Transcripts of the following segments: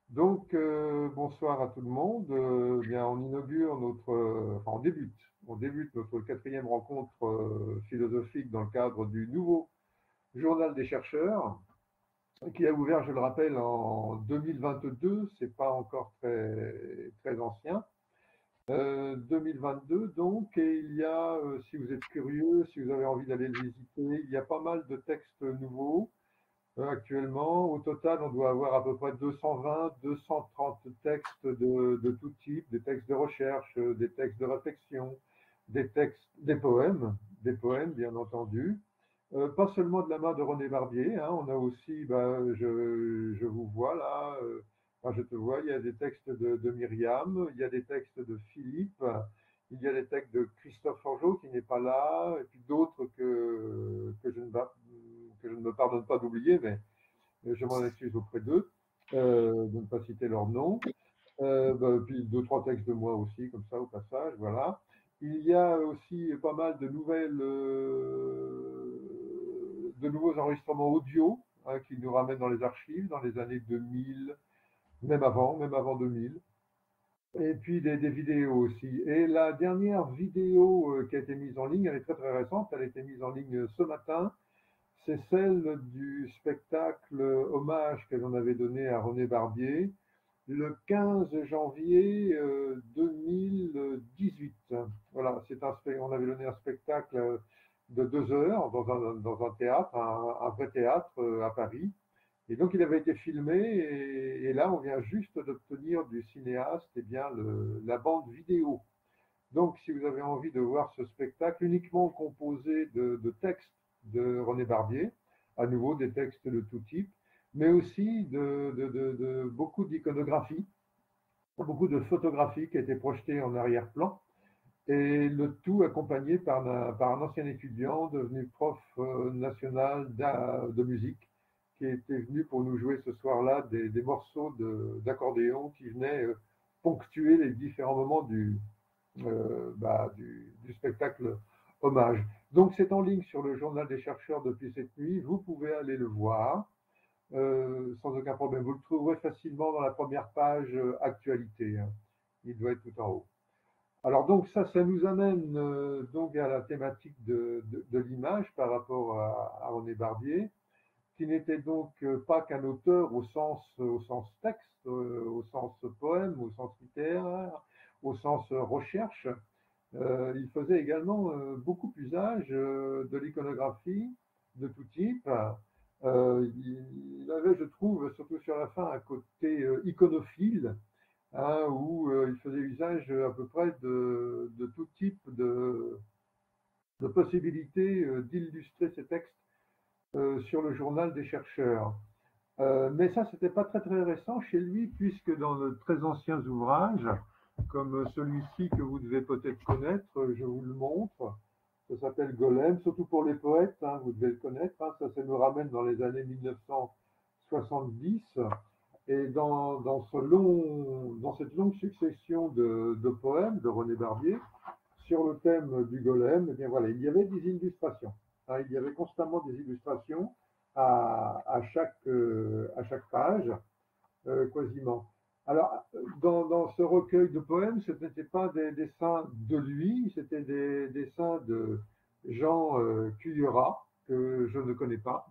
Donc, bonsoir à tout le monde. Bien, on inaugure on débute notre quatrième rencontre philosophique dans le cadre du nouveau Journal des chercheurs, qui a ouvert, je le rappelle, en 2022. C'est pas encore très très ancien. 2022 donc, et il y a, si vous êtes curieux, si vous avez envie d'aller le visiter, il y a pas mal de textes nouveaux. Actuellement, au total, on doit avoir à peu près 220, 230 textes de tout type, des textes de recherche, des textes de réflexion, des textes, des poèmes bien entendu. Pas seulement de la main de René Barbier, hein, on a aussi, je vous vois là, enfin, je te vois, il y a des textes de Myriam, il y a des textes de Philippe, il y a des textes de Christophe Forgeot qui n'est pas là, et puis d'autres que je ne me pardonne pas d'oublier, mais je m'en excuse auprès d'eux, de ne pas citer leur nom. Puis deux, trois textes de moi aussi, comme ça, au passage, voilà. Il y a aussi pas mal de nouveaux enregistrements audio, hein, qui nous ramènent dans les archives, dans les années 2000, même avant 2000. Et puis des vidéos aussi. Et la dernière vidéo qui a été mise en ligne, elle est très très récente, elle a été mise en ligne ce matin. C'est celle du spectacle hommage qu'elle en avait donné à René Barbier le 15 janvier 2018. Voilà, on avait donné un spectacle de 2 heures dans un théâtre, un vrai théâtre à Paris. Et donc il avait été filmé et là on vient juste d'obtenir du cinéaste bien, la bande vidéo. Donc si vous avez envie de voir ce spectacle uniquement composé de textes de René Barbier, à nouveau des textes de tout type, mais aussi de beaucoup d'iconographie, beaucoup de photographies qui étaient projetées en arrière-plan, et le tout accompagné par un ancien étudiant devenu prof national de musique, qui était venu pour nous jouer ce soir-là des morceaux d'accordéon qui venaient ponctuer les différents moments du spectacle hommage. Donc c'est en ligne sur le journal des chercheurs depuis cette nuit, vous pouvez aller le voir sans aucun problème. Vous le trouverez facilement dans la première page actualité, hein. Il doit être tout en haut. Alors donc ça nous amène donc à la thématique de l'image par rapport à René Barbier, qui n'était donc pas qu'un auteur au sens texte, au sens poème, au sens littéraire, au sens recherche. Il faisait également beaucoup usage de l'iconographie de tout type. Il avait, je trouve, surtout sur la fin, un côté iconophile, hein, où il faisait usage à peu près de tout type de possibilités d'illustrer ses textes sur le journal des chercheurs. Mais ça, c'était pas très très récent chez lui, puisque dans de très anciens ouvrages, comme celui-ci que vous devez peut-être connaître, je vous le montre. Ça s'appelle Golem, surtout pour les poètes, hein, vous devez le connaître. Hein, ça nous ramène dans les années 1970. Et dans cette longue succession de poèmes de René Barbier sur le thème du golem, eh bien voilà, il y avait des illustrations, hein, il y avait constamment des illustrations à chaque page, quasiment. Alors, dans ce recueil de poèmes, ce n'était pas des dessins de lui, c'était des dessins de Jean Cuyera, que je ne connais pas,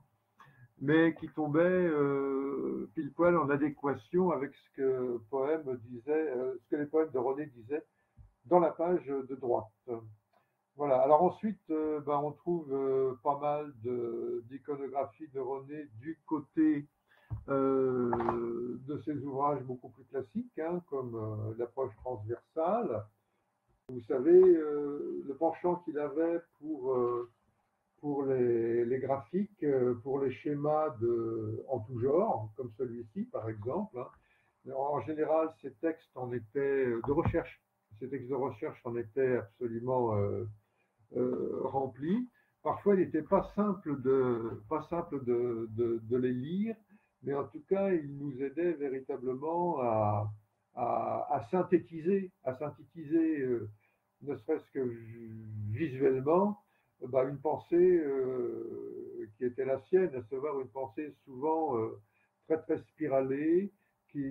mais qui tombaient pile poil en adéquation avec ce que les poèmes de René disaient dans la page de droite. Voilà. Alors ensuite, on trouve pas mal d'iconographie de René du côté de ses ouvrages beaucoup plus classiques, hein, comme l'approche transversale. Vous savez, le penchant qu'il avait pour les graphiques, pour les schémas en tout genre, comme celui-ci par exemple, hein. En général, ces textes de recherche en étaient absolument remplis. Parfois, il n'était pas simple de les lire, mais en tout cas, il nous aidait véritablement à synthétiser ne serait-ce que visuellement, une pensée qui était la sienne, à savoir une pensée souvent très très spiralée,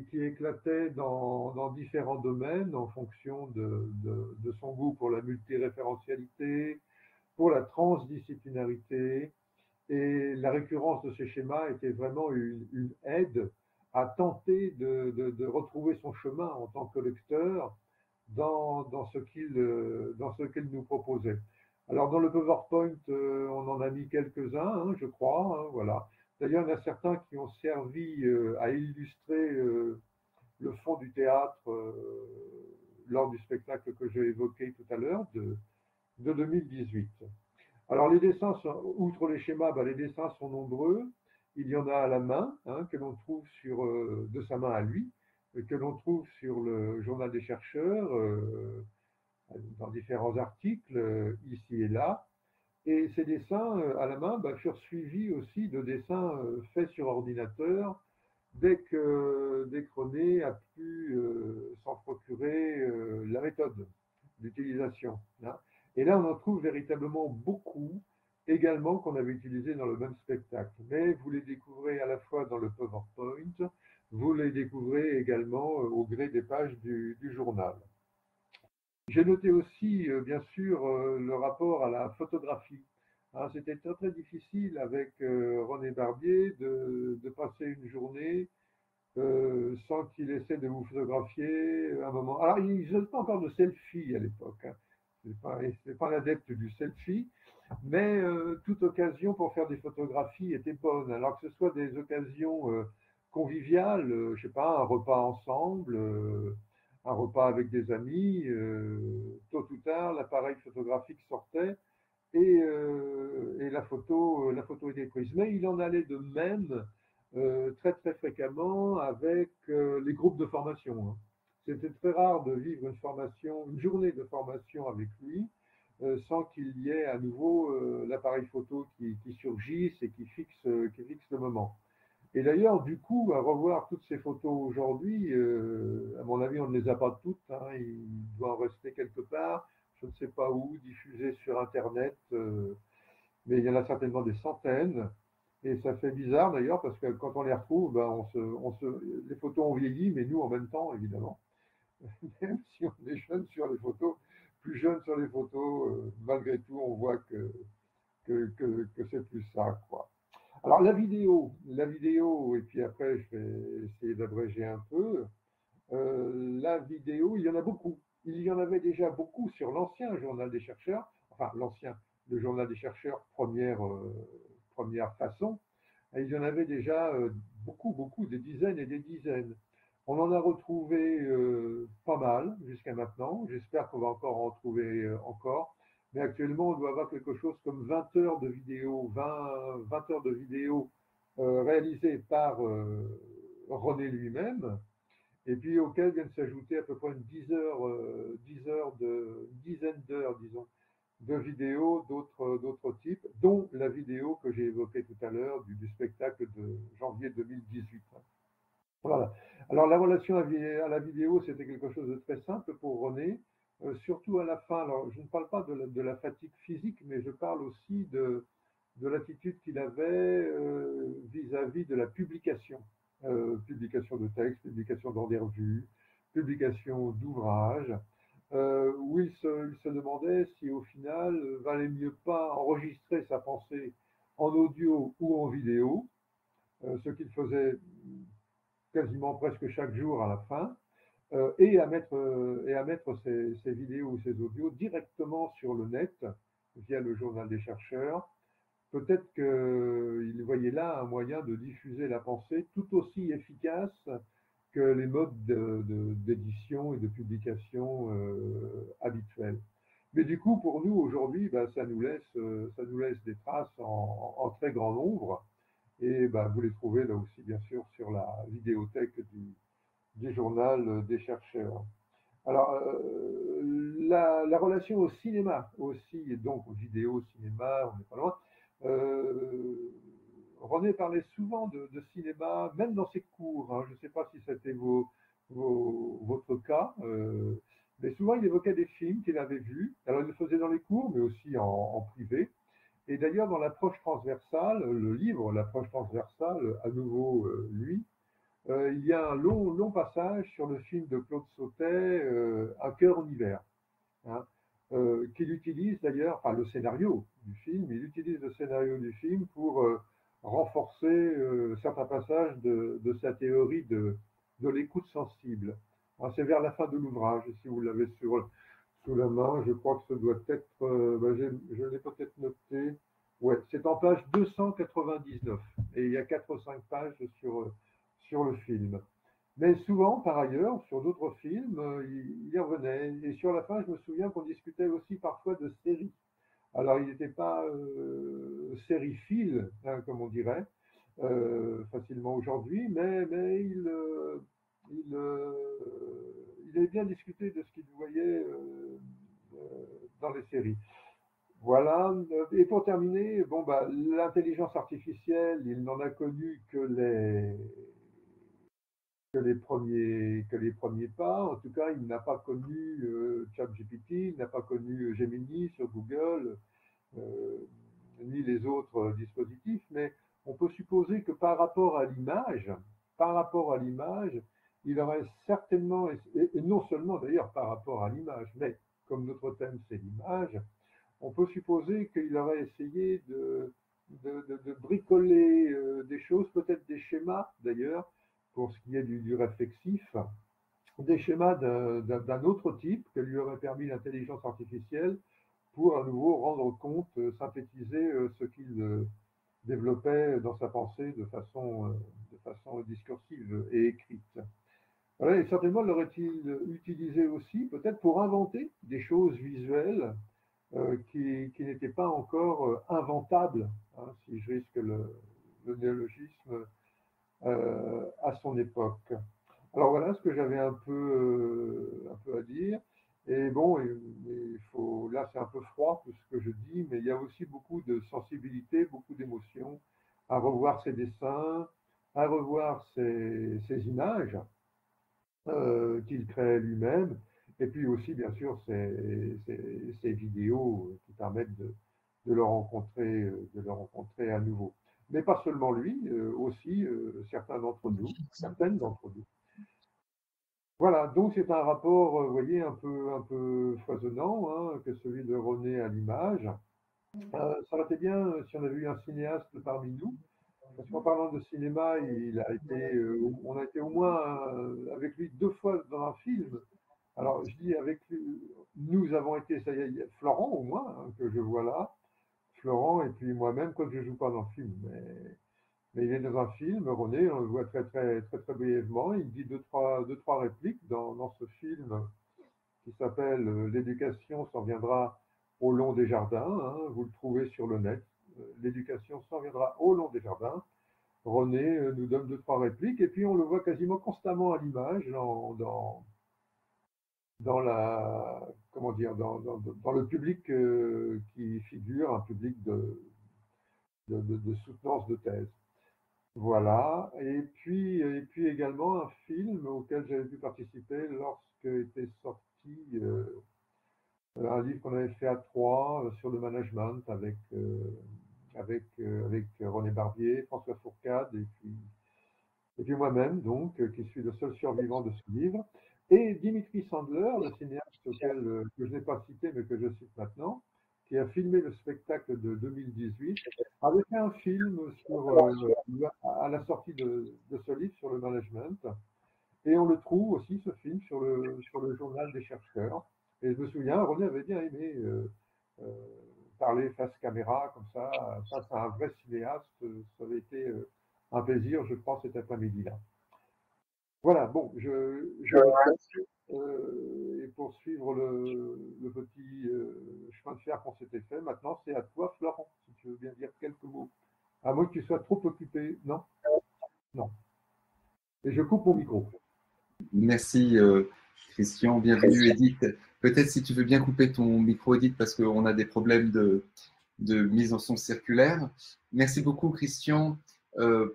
qui éclatait dans différents domaines en fonction de son goût pour la multiréférentialité, pour la transdisciplinarité, et la récurrence de ces schémas était vraiment une aide à tenter de retrouver son chemin en tant que lecteur dans ce qu'il nous proposait. Alors dans le PowerPoint, on en a mis quelques-uns, hein, je crois, hein, voilà. D'ailleurs, il y en a certains qui ont servi à illustrer le fond du théâtre lors du spectacle que j'ai évoqué tout à l'heure de 2018. Alors les dessins, outre les schémas, ben, les dessins sont nombreux. Il y en a à la main, hein, que l'on trouve de sa main à lui, que l'on trouve sur le Journal des chercheurs, dans différents articles, ici et là. Et ces dessins à la main ben, furent suivis aussi de dessins faits sur ordinateur dès que René a pu s'en procurer la méthode d'utilisation, hein. Et là, on en trouve véritablement beaucoup, également qu'on avait utilisé dans le même spectacle. Mais vous les découvrez à la fois dans le PowerPoint, vous les découvrez également au gré des pages du journal. J'ai noté aussi, bien sûr, le rapport à la photographie. Hein, c'était très très difficile avec René Barbier de passer une journée sans qu'il essaie de vous photographier un moment. Alors, il ne faisait pas encore de selfie à l'époque, hein. C'est pas l'adepte du selfie, mais toute occasion pour faire des photographies était bonne. Alors que ce soit des occasions conviviales, je sais pas, un repas ensemble, un repas avec des amis, tôt ou tard, l'appareil photographique sortait et la photo était prise. Mais il en allait de même très très fréquemment avec les groupes de formation, hein. C'était très rare de vivre une journée de formation avec lui, sans qu'il y ait à nouveau l'appareil photo qui surgisse et qui fixe le moment. Et d'ailleurs, du coup, à revoir toutes ces photos aujourd'hui, à mon avis, on ne les a pas toutes, hein, il doit en rester quelque part, je ne sais pas où, diffusées sur Internet, mais il y en a certainement des centaines. Et ça fait bizarre d'ailleurs parce que quand on les retrouve, ben les photos ont vieilli, mais nous en même temps, évidemment. Même si on est jeune sur les photos, plus jeune sur les photos, malgré tout, on voit que c'est plus ça, quoi. Alors la vidéo, et puis après je vais essayer d'abréger un peu. La vidéo, il y en a beaucoup. Il y en avait déjà beaucoup sur l'ancien journal des chercheurs, enfin l'ancien, le journal des chercheurs première façon. Et il y en avait déjà beaucoup, beaucoup, des dizaines et des dizaines. On en a retrouvé pas mal jusqu'à maintenant. J'espère qu'on va encore en trouver encore. Mais actuellement, on doit avoir quelque chose comme 20 heures de vidéos, 20 heures de vidéos réalisées par René lui-même, et puis auquel viennent s'ajouter à peu près une dizaine d'heures, disons, de vidéos d'autres types, dont la vidéo que j'ai évoquée tout à l'heure du spectacle de janvier 2018. Voilà. Alors la relation à la vidéo, c'était quelque chose de très simple pour René, surtout à la fin. Alors je ne parle pas de la fatigue physique, mais je parle aussi de l'attitude qu'il avait vis-à-vis de la publication. Publication de textes, publication dans des revues, publication d'ouvrages, où il se demandait si au final valait mieux pas enregistrer sa pensée en audio ou en vidéo, ce qu'il faisait quasiment presque chaque jour à la fin, et à mettre ces vidéos ou ces audios directement sur le net via le journal des chercheurs. Peut-être qu'il voyait là un moyen de diffuser la pensée tout aussi efficace que les modes d'édition et de publication habituels. Mais du coup, pour nous, aujourd'hui, ben, ça nous laisse des traces en très grand nombre. Et ben, vous les trouvez là aussi, bien sûr, sur la vidéothèque du journal des chercheurs. Alors, la relation au cinéma aussi, et donc aux vidéos, au cinéma, on n'est pas loin. René parlait souvent de cinéma, même dans ses cours, hein. Je ne sais pas si c'était votre cas, mais souvent il évoquait des films qu'il avait vus. Alors il le faisait dans les cours, mais aussi en privé. Et d'ailleurs, dans l'approche transversale, le livre, l'approche transversale, à nouveau, lui, il y a un long passage sur le film de Claude Sautet, Un cœur en hiver, hein, qu'il utilise d'ailleurs, enfin le scénario du film, il utilise le scénario du film pour renforcer certains passages de sa théorie de l'écoute sensible. C'est vers la fin de l'ouvrage, si vous l'avez sous la main, je crois que ce doit être, je l'ai peut-être noté, ouais, c'est en page 299, et il y a 4 ou 5 pages sur le film. Mais souvent, par ailleurs, sur d'autres films, il y revenait. Et sur la fin, je me souviens qu'on discutait aussi parfois de séries. Alors, il n'était pas sériephile, hein, comme on dirait, facilement aujourd'hui, mais il est bien discuté de ce qu'il voyait dans les séries. Voilà. Et pour terminer, bon, bah, l'intelligence artificielle, il n'en a connu que les premiers pas. En tout cas, il n'a pas connu ChatGPT, il n'a pas connu Gemini sur Google, euh, ni les autres dispositifs, mais on peut supposer que par rapport à l'image, il aurait certainement, et non seulement d'ailleurs par rapport à l'image, mais comme notre thème c'est l'image, on peut supposer qu'il aurait essayé de bricoler des choses, peut-être des schémas d'ailleurs, pour ce qui est du réflexif, des schémas d'un autre type que lui aurait permis l'intelligence artificielle pour à nouveau rendre compte, synthétiser ce qu'il développait dans sa pensée de façon discursive et écrite. Voilà, et certainement l'aurait-il utilisé aussi peut-être pour inventer des choses visuelles qui n'étaient pas encore inventables, hein, si je risque le néologisme, à son époque. Alors voilà ce que j'avais un peu à dire. Et bon, il faut, là c'est un peu froid tout ce que je dis, mais il y a aussi beaucoup de sensibilité, beaucoup d'émotions à revoir ses dessins, à revoir ses images qu'il crée lui-même, et puis aussi bien sûr ces vidéos qui permettent de le rencontrer à nouveau. Mais pas seulement lui, aussi certaines d'entre nous. Voilà, donc c'est un rapport, vous voyez, un peu foisonnant, hein, que celui de René à l'image. Ça aurait été bien si on avait eu un cinéaste parmi nous, parce qu'en parlant de cinéma, on a été au moins avec lui 2 fois dans un film. Alors je dis avec lui, nous avons été, ça y est, Florent au moins, hein, que je vois là, Florent et puis moi-même, quand je ne joue pas dans le film. Mais il est dans un film, René, on le voit très brièvement. Il dit deux, trois répliques dans ce film qui s'appelle L'éducation s'en viendra au long des jardins. Hein, vous le trouvez sur le net. L'éducation s'en viendra au long des jardins. René nous donne 2, 3 répliques et puis on le voit quasiment constamment à l'image dans la comment dire dans le public qui figure, un public de soutenance de thèse. Voilà. Et puis également un film auquel j'avais pu participer lorsque était sorti un livre qu'on avait fait à 3 sur le management avec René Barbier, François Fourcade et puis moi-même, donc, qui suis le seul survivant de ce livre. Et Dimitri Sandler, le cinéaste que je n'ai pas cité mais que je cite maintenant, qui a filmé le spectacle de 2018, avait fait un film à la sortie de ce livre sur le management. Et on le trouve aussi, ce film, sur le journal des chercheurs. Et je me souviens, René avait bien aimé euh, parler face caméra, comme ça, face à un vrai cinéaste. Ça avait été un plaisir, je pense, cet après-midi-là. Voilà, bon, je me quitte et poursuivre le petit chemin de fer qu'on s'était fait. Maintenant, c'est à toi, Florent, si tu veux bien dire quelques mots. À moins que tu sois trop occupé. Non? Non. Et je coupe mon micro. Merci Christian, bienvenue Edith. Peut-être si tu veux bien couper ton micro Edith parce qu'on a des problèmes de mise en son circulaire. Merci beaucoup Christian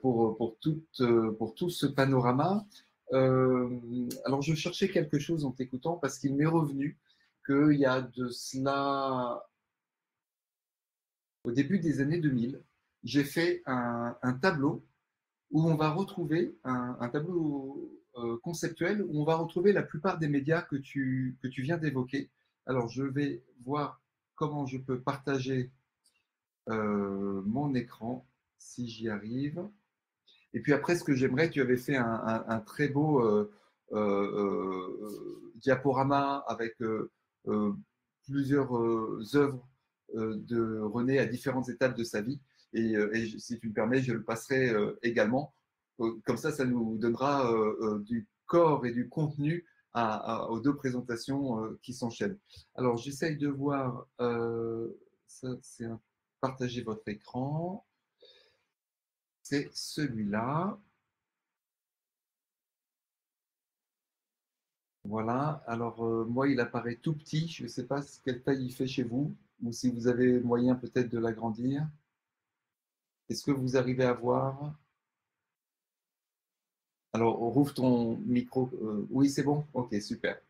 pour tout ce panorama. Alors je cherchais quelque chose en t'écoutant parce qu'il m'est revenu qu'il y a de cela, au début des années 2000, j'ai fait un tableau où on va retrouver un tableau conceptuel, où on va retrouver la plupart des médias que tu viens d'évoquer. Alors, je vais voir comment je peux partager mon écran, si j'y arrive. Et puis après, ce que j'aimerais, tu avais fait un très beau diaporama avec plusieurs œuvres de René à différentes étapes de sa vie. Et si tu me permets, je le passerai également. Comme ça nous donnera du corps et du contenu aux deux présentations qui s'enchaînent. Alors, j'essaye de voir, ça, c'est partager votre écran. C'est celui-là. Voilà. Alors, moi, il apparaît tout petit. Je ne sais pas quelle taille il fait chez vous ou si vous avez moyen peut-être de l'agrandir. Est-ce que vous arrivez à voir? Alors, rouvre ton micro. Oui, c'est bon? Ok, super.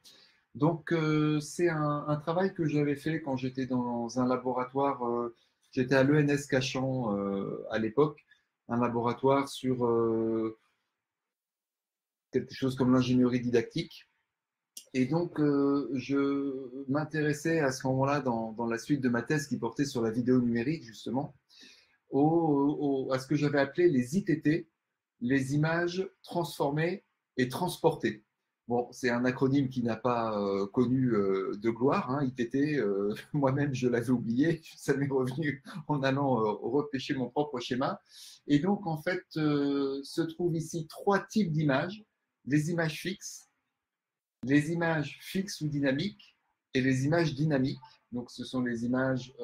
Donc, c'est un travail que j'avais fait quand j'étais dans un laboratoire. J'étais à l'ENS Cachan à l'époque, un laboratoire sur quelque chose comme l'ingénierie didactique. Et donc, je m'intéressais à ce moment-là, dans la suite de ma thèse qui portait sur la vidéo numérique, justement, à ce que j'avais appelé les ITT, les images transformées et transportées. Bon, c'est un acronyme qui n'a pas connu de gloire, hein, ITT. Moi-même, je l'avais oublié. Ça m'est revenu en allant repêcher mon propre schéma. Et donc, en fait, se trouvent ici trois types d'images. Les images fixes, les images fixes ou dynamiques et les images dynamiques. Donc, ce sont les images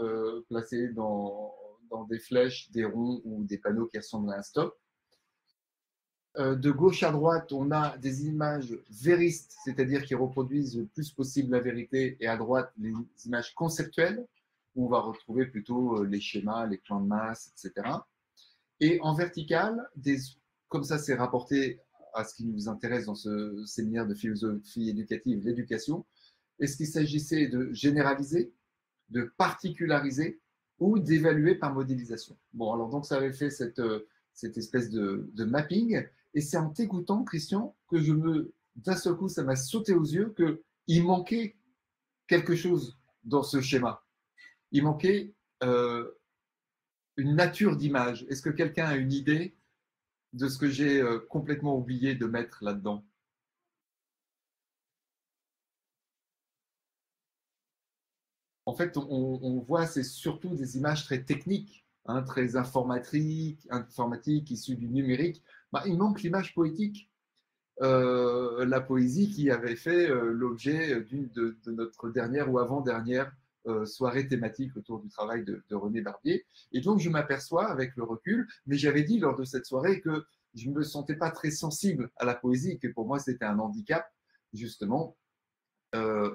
placées dans des flèches, des ronds ou des panneaux qui ressemblent à un stop. De gauche à droite, on a des images véristes, c'est-à-dire qui reproduisent le plus possible la vérité, et à droite, les images conceptuelles, où on va retrouver plutôt les schémas, les plans de masse, etc. Et en vertical, comme ça c'est rapporté à ce qui nous intéresse dans ce séminaire de philosophie éducative, l'éducation, est-ce qu'il s'agissait de généraliser, de particulariser ou d'évaluer par modélisation? Bon, alors donc ça avait fait cette espèce de mapping, et c'est en t'écoutant, Christian, que d'un seul coup, ça m'a sauté aux yeux qu'il manquait quelque chose dans ce schéma. Il manquait une nature d'image. Est-ce que quelqu'un a une idée de ce que j'ai complètement oublié de mettre là-dedans? En fait, on voit, c'est surtout des images très techniques, hein, très informatiques, issues du numérique. Bah, il manque l'image poétique, la poésie qui avait fait l'objet de notre dernière ou avant-dernière soirée thématique autour du travail de René Barbier. Et donc, je m'aperçois avec le recul, mais j'avais dit lors de cette soirée que je ne me sentais pas très sensible à la poésie, que pour moi, c'était un handicap, justement.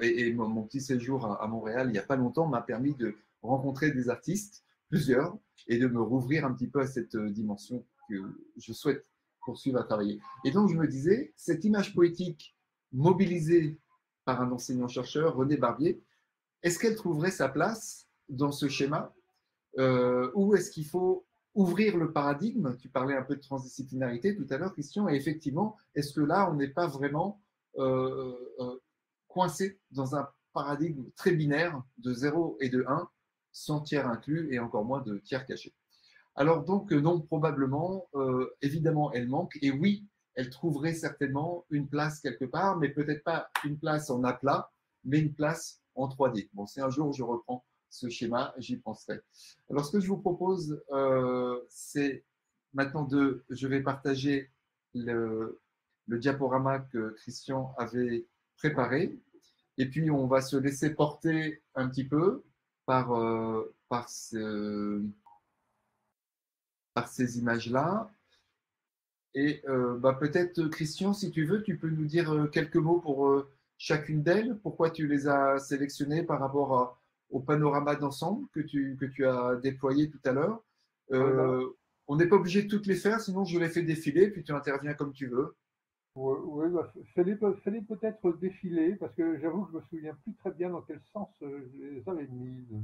Et mon petit séjour à Montréal, il n'y a pas longtemps, m'a permis de rencontrer des artistes, plusieurs, et de me rouvrir un petit peu à cette dimension que je souhaite poursuivre à travailler. Et donc, je me disais, cette image poétique mobilisée par un enseignant-chercheur, René Barbier, est-ce qu'elle trouverait sa place dans ce schéma ou est-ce qu'il faut ouvrir le paradigme? Tu parlais un peu de transdisciplinarité tout à l'heure, Christian, et effectivement, est-ce que là, on n'est pas vraiment coincé dans un paradigme très binaire de 0 et de 1, sans tiers inclus et encore moins de tiers cachés? Alors donc, non, probablement, évidemment, elle manque, et oui, elle trouverait certainement une place quelque part, mais peut-être pas une place en aplat, mais une place en 3D. Bon, si un jour je reprends ce schéma, j'y penserai. Alors, ce que je vous propose, c'est maintenant je vais partager le diaporama que Christian avait préparé, et puis on va se laisser porter un petit peu par ces images-là. Et bah, peut-être, Christian, si tu veux, tu peux nous dire quelques mots pour chacune d'elles, pourquoi tu les as sélectionnées par rapport au panorama d'ensemble que tu as déployé tout à l'heure. Ouais, bah, On n'est pas obligé de toutes les faire, sinon je les fais défiler, puis tu interviens comme tu veux. ouais, bah, fallait peut-être défiler, parce que j'avoue que je me souviens plus très bien dans quel sens je les avais mises.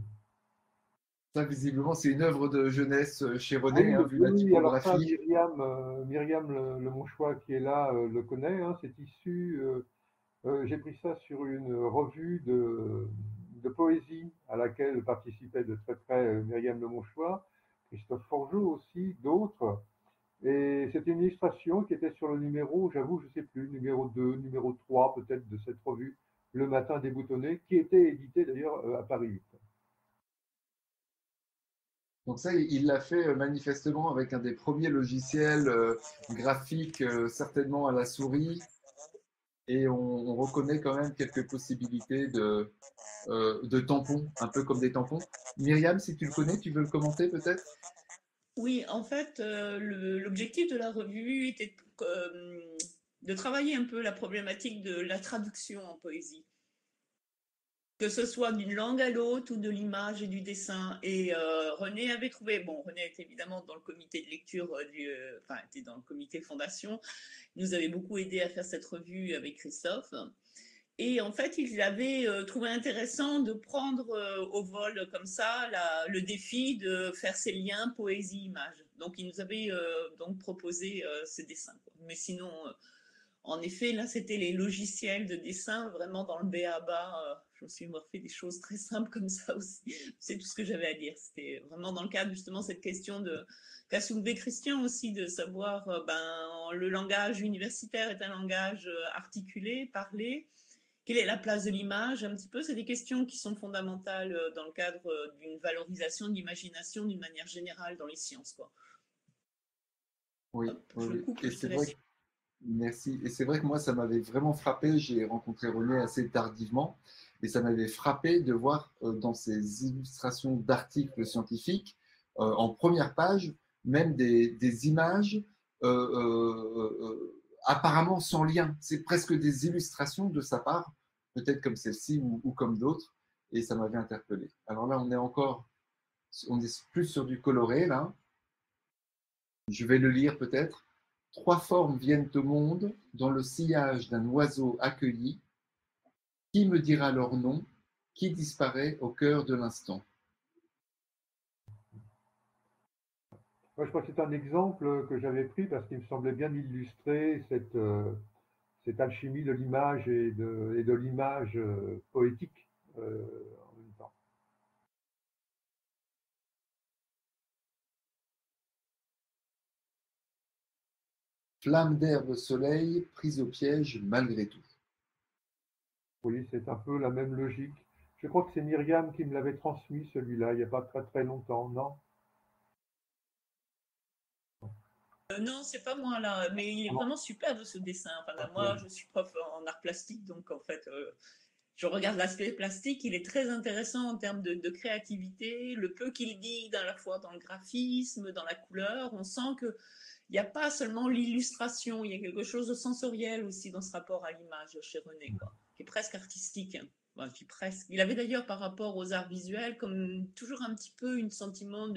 Ça, visiblement, c'est une œuvre de jeunesse chez Ah René, oui, hein, vu la oui, oui, alors ça, typographie. Myriam Le Monchois qui est là le connaît, hein, c'est issu, j'ai pris ça sur une revue de poésie à laquelle participaient de très près Myriam Le Monchois, Christophe Forgeot aussi, d'autres. Et c'était une illustration qui était sur le numéro, j'avoue, je sais plus, numéro 2, numéro 3 peut-être de cette revue, Le Matin déboutonné, qui était édité d'ailleurs à Paris 8. Donc ça, il l'a fait manifestement avec un des premiers logiciels graphiques, certainement à la souris, et on reconnaît quand même quelques possibilités de tampons, un peu comme des tampons. Myriam, si tu le connais, tu veux le commenter peut-être? Oui, en fait, l'objectif de la revue était de travailler un peu la problématique de la traduction en poésie. Que ce soit d'une langue à l'autre ou de l'image et du dessin. Et René avait trouvé, bon, René était évidemment dans le comité de lecture, enfin, était dans le comité fondation, il nous avait beaucoup aidé à faire cette revue avec Christophe. Et en fait, il avait trouvé intéressant de prendre au vol comme ça le défi de faire ces liens poésie-image. Donc, il nous avait donc proposé ces dessins. Quoi. Mais sinon, en effet, là, c'était les logiciels de dessin vraiment dans le b.a.-ba. Je me suis refait des choses très simples comme ça aussi. C'est tout ce que j'avais à dire. C'était vraiment dans le cadre justement cette question qu'a soulevé Christian aussi de savoir le langage universitaire est un langage articulé, parlé. Quelle est la place de l'image? Un petit peu, c'est des questions qui sont fondamentales dans le cadre d'une valorisation de l'imagination d'une manière générale dans les sciences. Quoi. Oui, Hop, oui, je oui. coupe, Et je te c'est vrai laisse. que, merci. Et c'est vrai que moi, ça m'avait vraiment frappé. J'ai rencontré René assez tardivement, et ça m'avait frappé de voir dans ses illustrations d'articles scientifiques, en première page, même des images apparemment sans lien. C'est presque des illustrations de sa part, peut-être comme celle-ci ou comme d'autres, et ça m'avait interpellé. Alors là, on est plus sur du coloré, là. Je vais le lire peut-être. Trois formes viennent au monde dans le sillage d'un oiseau accueilli. Qui me dira leur nom? Qui disparaît au cœur de l'instant? Moi, je crois que c'est un exemple que j'avais pris parce qu'il me semblait bien illustrer cette alchimie de l'image et de l'image poétique en même temps. Flamme d'herbe soleil, prise au piège malgré tout. Oui, c'est un peu la même logique. Je crois que c'est Myriam qui me l'avait transmis, celui-là, il n'y a pas très très longtemps, non? Non, c'est pas moi là, mais il est Non. vraiment superbe ce dessin. Enfin, là, moi, je suis prof en art plastique, donc en fait, je regarde l'aspect plastique. Il est très intéressant en termes de créativité, le peu qu'il dit à la fois dans le graphisme, dans la couleur. On sent que il n'y a pas seulement l'illustration, il y a quelque chose de sensoriel aussi dans ce rapport à l'image chez René, quoi, qui est presque artistique. Enfin, je dis presque. Il avait d'ailleurs par rapport aux arts visuels comme toujours un petit peu un sentiment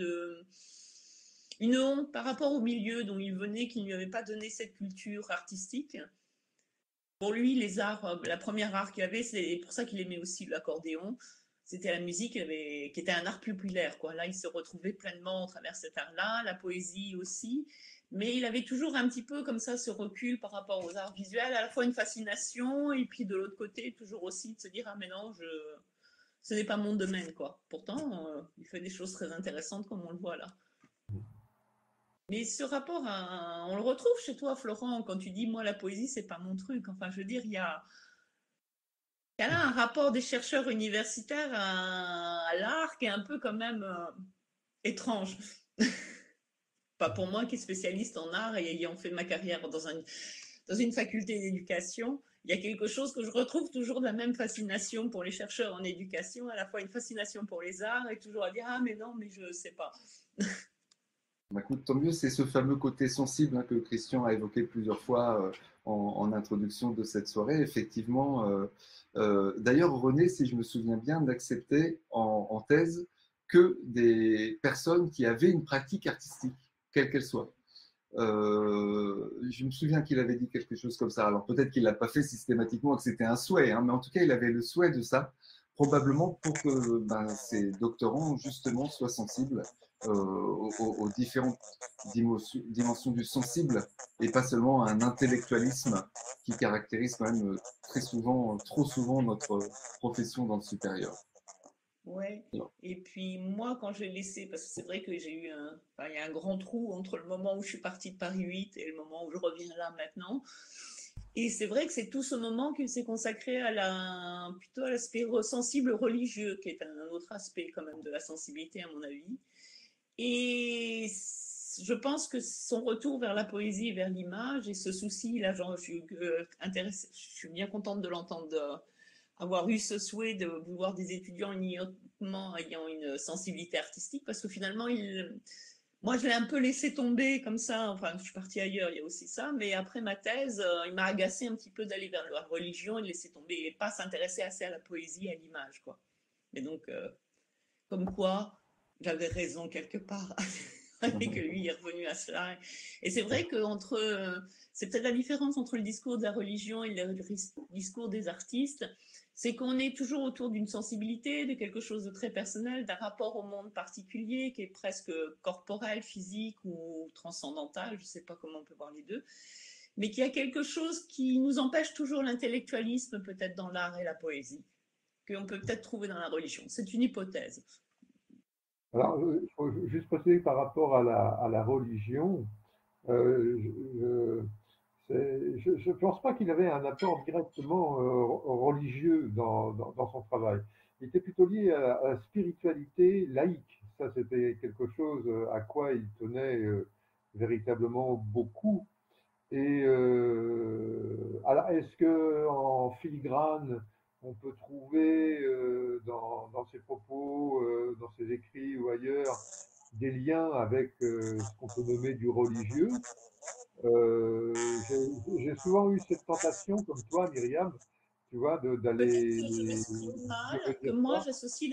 une honte par rapport au milieu dont il venait, qui ne lui avait pas donné cette culture artistique. Pour lui, les arts, la première art qu'il avait, c'est pour ça qu'il aimait aussi l'accordéon, c'était la musique qui était un art populaire. Quoi. Là, il se retrouvait pleinement au travers de cet art-là, la poésie aussi, mais il avait toujours un petit peu comme ça ce recul par rapport aux arts visuels, à la fois une fascination, et puis de l'autre côté, toujours aussi de se dire, ah mais non, ce n'est pas mon domaine. Quoi. Pourtant, il fait des choses très intéressantes comme on le voit là. Mais ce rapport, on le retrouve chez toi, Florent, quand tu dis, moi, la poésie, c'est pas mon truc. Enfin, je veux dire, il y a là un rapport des chercheurs universitaires à l'art qui est un peu quand même étrange. Pas pour moi qui est spécialiste en art et ayant fait ma carrière dans une faculté d'éducation, il y a quelque chose que je retrouve toujours de la même fascination pour les chercheurs en éducation, à la fois une fascination pour les arts et toujours à dire ah mais non mais je sais pas. Bah, écoute, tant mieux, c'est ce fameux côté sensible que Christian a évoqué plusieurs fois en introduction de cette soirée. Effectivement, d'ailleurs, René, si je me souviens bien, n'acceptait en thèse que des personnes qui avaient une pratique artistique, quelle qu'elle soit. Je me souviens qu'il avait dit quelque chose comme ça. Alors peut-être qu'il l'a pas fait systématiquement, que c'était un souhait, hein, mais en tout cas, il avait le souhait de ça, probablement pour que ces doctorants, justement, soient sensibles aux différentes dimensions du sensible et pas seulement à un intellectualisme qui caractérise quand même très souvent, trop souvent notre profession dans le supérieur. Ouais. Et puis moi, quand j'ai laissé, parce que c'est vrai que j'ai eu il y a un grand trou entre le moment où je suis partie de Paris 8 et le moment où je reviens là maintenant. Et c'est vrai que c'est tout ce moment qui s'est consacré plutôt à l'aspect sensible religieux, qui est un autre aspect quand même de la sensibilité à mon avis. Et je pense que son retour vers la poésie et vers l'image et ce souci, là, je suis bien contente de l'entendre, avoir eu ce souhait de vouloir des étudiants uniquement ayant une sensibilité artistique, parce que finalement, moi, je l'ai un peu laissé tomber comme ça. Enfin, je suis partie ailleurs, il y a aussi ça. Mais après ma thèse, il m'a agacé un petit peu d'aller vers la religion et de laisser tomber et pas s'intéresser assez à la poésie, à l'image, quoi. Et donc, comme quoi, j'avais raison quelque part. Et que lui est revenu à cela. Et c'est vrai que c'est peut-être la différence entre le discours de la religion et le discours des artistes, c'est qu'on est toujours autour d'une sensibilité, de quelque chose de très personnel, d'un rapport au monde particulier qui est presque corporel, physique ou transcendantal, je ne sais pas comment on peut voir les deux, mais qu'il y a quelque chose qui nous empêche toujours l'intellectualisme peut-être dans l'art et la poésie, qu'on peut peut-être trouver dans la religion. C'est une hypothèse. Alors, il faut juste préciser par rapport à la religion, je ne pense pas qu'il avait un apport directement religieux dans son travail. Il était plutôt lié à la spiritualité laïque. Ça, c'était quelque chose à quoi il tenait véritablement beaucoup. Et alors, est-ce que en filigrane, on peut trouver dans ses propos, dans ses écrits ou ailleurs, des liens avec ce qu'on peut nommer du religieux? J'ai souvent eu cette tentation, comme toi, Myriam, tu vois, Peut-être d'aller que je m'exprime mal, de que dire moi ça. j'associe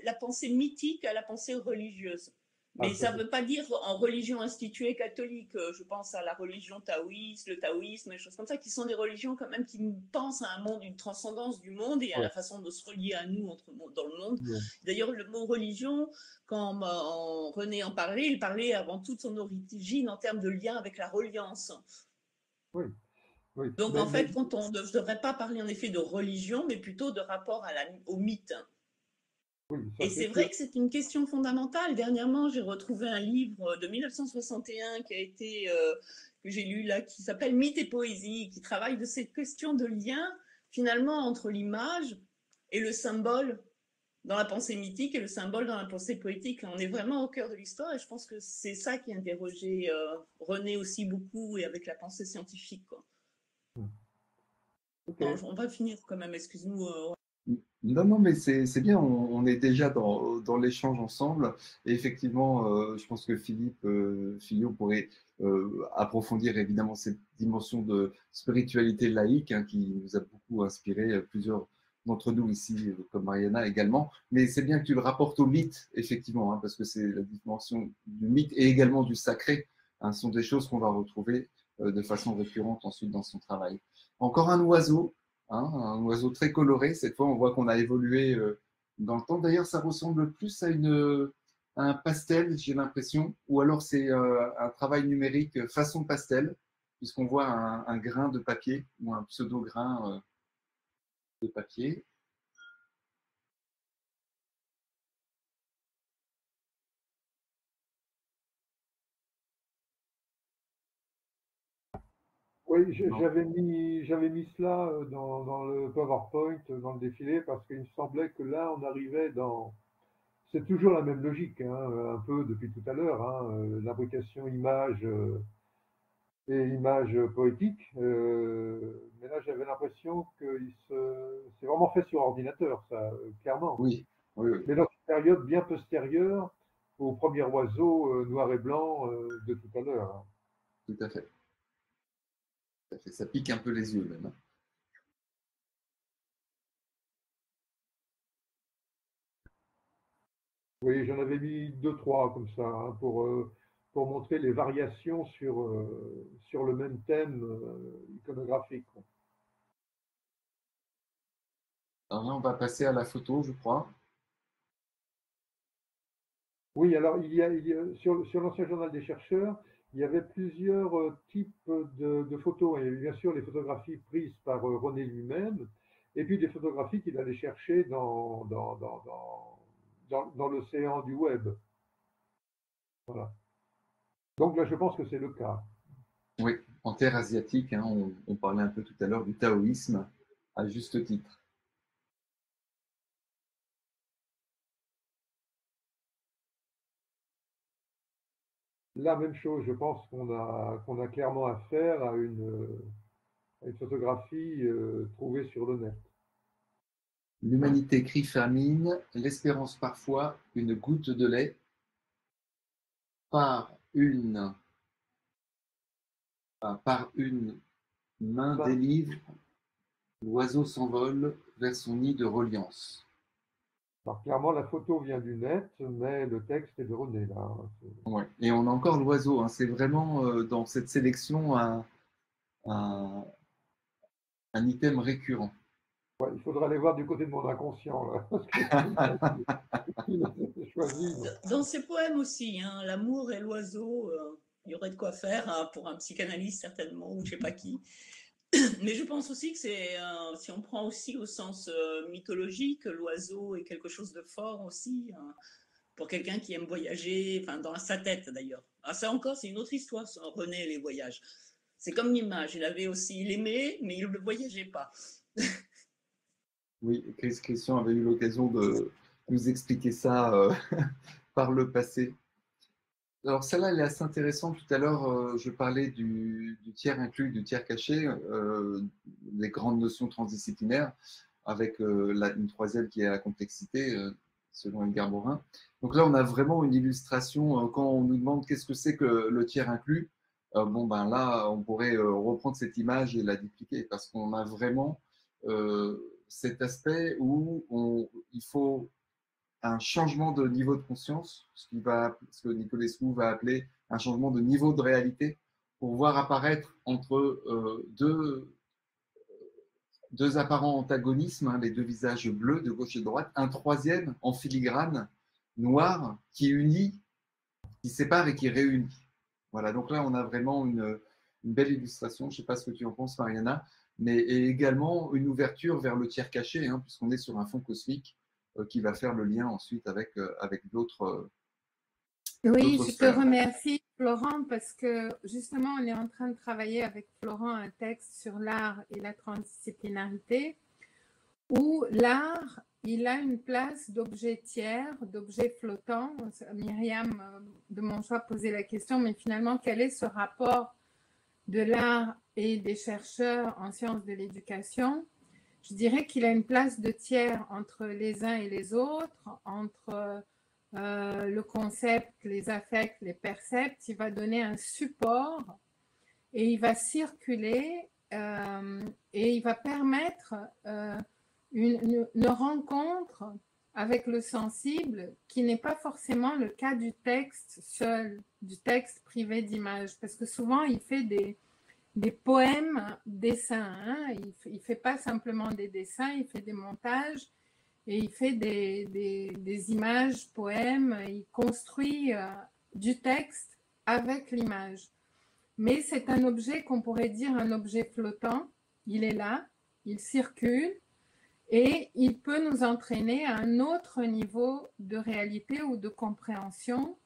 la pensée mythique à la pensée religieuse. Ah, Mais ça, ça ne veut pas dire en religion instituée catholique. Je pense à la religion taoïste, le taoïsme, des choses comme ça, qui sont des religions quand même qui pensent à un monde, une transcendance du monde et à ouais, la façon de se relier à nous dans le monde. ouais. D'ailleurs, le mot religion, quand René en parlait, il parlait avant toute son origine en termes de lien avec la reliance. Oui, oui. Donc en fait, quand on ne devrait pas parler en effet de religion, mais plutôt de rapport au mythe. oui, ça Et c'est c'est sûr. vrai que c'est une question fondamentale. Dernièrement, j'ai retrouvé un livre de 1961 que j'ai lu là, qui s'appelle Mythe et poésie, qui travaille de cette question de lien finalement entre l'image et le symbole dans la pensée mythique et le symbole dans la pensée poétique. Là, on est vraiment au cœur de l'histoire et je pense que c'est ça qui interrogeait René aussi beaucoup et avec la pensée scientifique, quoi. Ok. Non, on va finir quand même, excuse-nous. Non, non, mais c'est bien, on est déjà dans l'échange ensemble. Et effectivement, je pense que Philio pourrait approfondir évidemment cette dimension de spiritualité laïque qui nous a beaucoup inspiré, plusieurs d'entre nous ici, comme Mariana également. Mais c'est bien que tu le rapportes au mythe, effectivement, parce que c'est la dimension du mythe et également du sacré. Sont des choses qu'on va retrouver de façon récurrente ensuite dans son travail. Encore un oiseau. Un oiseau très coloré. Cette fois, on voit qu'on a évolué dans le temps. D'ailleurs, ça ressemble plus à un pastel, j'ai l'impression, ou alors c'est un travail numérique façon pastel, puisqu'on voit un grain de papier ou un pseudo-grain de papier. Oui, Non. j'avais mis cela dans le PowerPoint, dans le défilé, parce qu'il me semblait que là, on arrivait dans. C'est toujours la même logique, un peu depuis tout à l'heure, l'imbrication image et image poétique. Mais là, j'avais l'impression que c'est vraiment fait sur ordinateur, ça, clairement. Oui, oui, oui, Mais dans une période bien postérieure au premier oiseau noir et blanc de tout à l'heure. tout à fait. Tout à fait. Ça pique un peu les yeux même. Oui, j'en avais mis deux, trois comme ça, pour montrer les variations sur le même thème iconographique. Alors là, on va passer à la photo, je crois. Oui, alors sur l'ancien journal des chercheurs, il y avait plusieurs types de photos. Il y avait bien sûr les photographies prises par René lui-même, et puis des photographies qu'il allait chercher dans l'océan du web. Voilà. Donc là, je pense que c'est le cas. Oui, en terre asiatique, hein, on parlait un peu tout à l'heure du taoïsme, à juste titre. La même chose, je pense qu'on a clairement affaire à une photographie trouvée sur le net. L'humanité crie famine, l'espérance parfois, une goutte de lait, par une, par une main Ben, délivre, l'oiseau s'envole vers son nid de reliance. alors, clairement, la photo vient du net, mais le texte est de René, là. Ouais. Et on a encore l'oiseau, hein. C'est vraiment dans cette sélection un, un item récurrent. Ouais, il faudra aller voir du côté de mon inconscient, là, parce que il a choisi. Dans ses poèmes aussi, hein, l'amour et l'oiseau, il y aurait de quoi faire hein, pour un psychanalyste certainement, ou je sais pas qui. Mais je pense aussi que c'est, si on prend aussi au sens mythologique, l'oiseau est quelque chose de fort aussi, hein, pour quelqu'un qui aime voyager, enfin dans sa tête d'ailleurs. Ah, ça encore, c'est une autre histoire, ça, René et les voyages. C'est comme l'image, il avait aussi, il aimait, mais il ne voyageait pas. Oui, Christian avait eu l'occasion de nous expliquer ça par le passé. Alors celle-là, elle est assez intéressante. Tout à l'heure, je parlais du tiers inclus, du tiers caché, des grandes notions transdisciplinaires, avec une troisième qui est la complexité, selon Edgar Morin. Donc là, on a vraiment une illustration. Quand on nous demande qu'est-ce que c'est que le tiers inclus, bon ben là, on pourrait reprendre cette image et la dupliquer, parce qu'on a vraiment cet aspect où il faut un changement de niveau de conscience, ce que Nicolas Sou va appeler un changement de niveau de réalité, pour voir apparaître entre deux apparents antagonismes, hein, les deux visages bleus de gauche et de droite, un troisième en filigrane noir qui unit, qui sépare et qui réunit. Voilà, donc là on a vraiment une belle illustration. Je ne sais pas ce que tu en penses, Mariana, mais et également une ouverture vers le tiers caché, hein, puisqu'on est sur un fond cosmique qui va faire le lien ensuite avec d'autres Oui, je te sphères. remercie, Florent, parce que justement, on est en train de travailler avec Florent un texte sur l'art et la transdisciplinarité, où l'art, il a une place d'objet tiers, d'objet flottant. Myriam, de mon choix, posait la question, mais finalement, quel est ce rapport de l'art et des chercheurs en sciences de l'éducation? Je dirais qu'il a une place de tiers entre les uns et les autres, entre le concept, les affects, les percepts. Il va donner un support et il va circuler et il va permettre une rencontre avec le sensible qui n'est pas forcément le cas du texte seul, du texte privé d'image, parce que souvent il fait des poèmes, dessins. Hein. Il fait pas simplement des dessins, il fait des montages et il fait des images, poèmes. Il construit du texte avec l'image. Mais c'est un objet qu'on pourrait dire un objet flottant. Il est là, il circule et il peut nous entraîner à un autre niveau de réalité ou de compréhension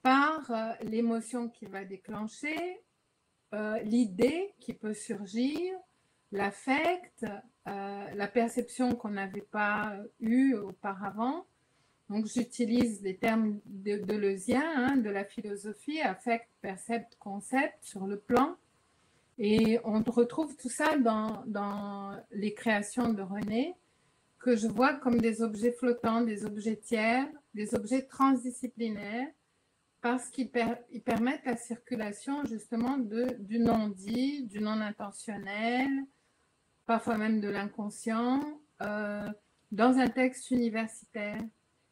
par l'émotion qu'il va déclencher, l'idée qui peut surgir, l'affect, la perception qu'on n'avait pas eue auparavant. Donc j'utilise les termes de Deleuzeien, hein, de la philosophie, affect, percept, concept, sur le plan. Et on retrouve tout ça dans les créations de René, que je vois comme des objets flottants, des objets tiers, des objets transdisciplinaires, parce qu'ils permettent la circulation justement du non-dit, du non-intentionnel, parfois même de l'inconscient, dans un texte universitaire.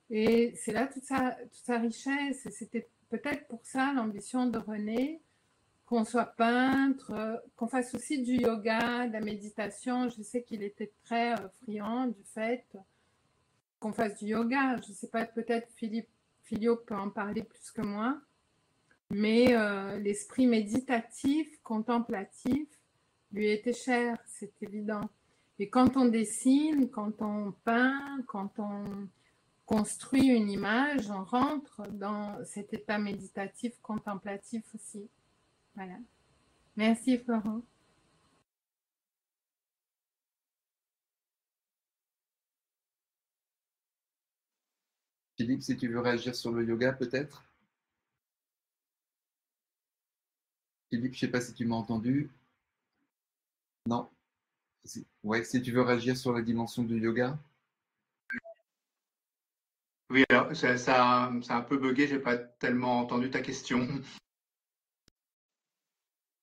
Et c'est là toute sa richesse. C'était peut-être pour ça l'ambition de René, qu'on soit peintre, qu'on fasse aussi du yoga, de la méditation. Je sais qu'il était très friand du fait qu'on fasse du yoga. Je ne sais pas, peut-être Philio peut en parler plus que moi, mais l'esprit méditatif, contemplatif, lui était cher, c'est évident. Et quand on dessine, quand on peint, quand on construit une image, on rentre dans cet état méditatif, contemplatif aussi. Voilà. Merci Florent. Philippe, si tu veux réagir sur le yoga, peut-être? Philippe, je ne sais pas si tu m'as entendu. Non? Ouais, si tu veux réagir sur la dimension du yoga. Oui, alors ça a un peu bugué, j'ai pas tellement entendu ta question.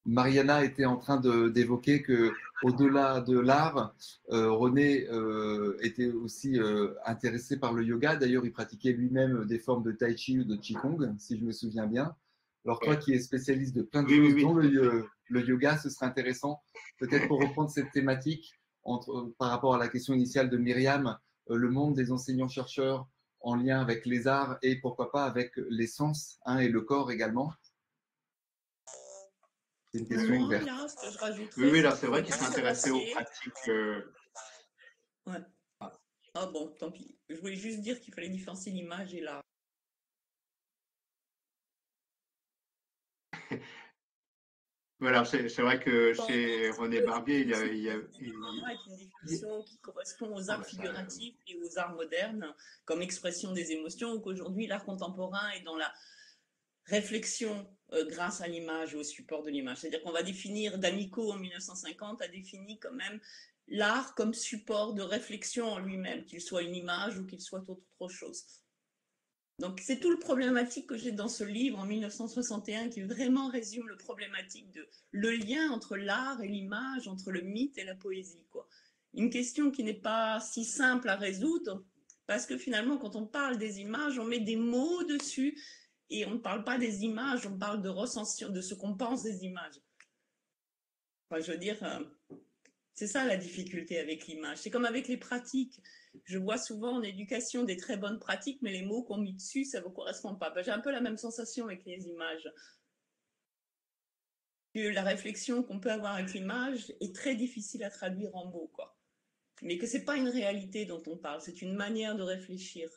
Mariana était en train d'évoquer que, au-delà de l'art, René était aussi intéressé par le yoga. D'ailleurs, il pratiquait lui-même des formes de tai chi ou de qigong, si je me souviens bien. Alors, toi qui es spécialiste de plein de choses, dont le yoga, ce serait intéressant, peut-être pour reprendre cette thématique par rapport à la question initiale de Myriam, le monde des enseignants-chercheurs en lien avec les arts et pourquoi pas avec les sens et le corps également. C'est une question ouverte. Là, ce que je rajouterais, oui, là, c'est vrai qu'il s'intéressait aux pratiques. Ouais. Ah bon, tant pis. Je voulais juste dire qu'il fallait différencier l'image et l'art. Voilà, c'est vrai que chez René Barbier, il y a une définition qui correspond aux arts figuratifs et aux arts modernes comme expression des émotions, ou qu'aujourd'hui l'art contemporain est dans la réflexion grâce à l'image et au support de l'image. C'est-à-dire qu'on va définir, D'Amico en 1950 a défini quand même l'art comme support de réflexion en lui-même, qu'il soit une image ou qu'il soit autre chose. Donc c'est tout le problématique que j'ai dans ce livre en 1961 qui vraiment résume le problématique de le lien entre l'art et l'image, entre le mythe et la poésie, quoi. Une question qui n'est pas si simple à résoudre parce que finalement quand on parle des images, on met des mots dessus et on ne parle pas des images, on parle de ressenti, de ce qu'on pense des images. Enfin, je veux dire, c'est ça la difficulté avec l'image. C'est comme avec les pratiques. Je vois souvent en éducation des très bonnes pratiques, mais les mots qu'on met dessus, ça ne vous correspond pas. J'ai un peu la même sensation avec les images. Que la réflexion qu'on peut avoir avec l'image est très difficile à traduire en mots, quoi. Mais que ce n'est pas une réalité dont on parle, c'est une manière de réfléchir.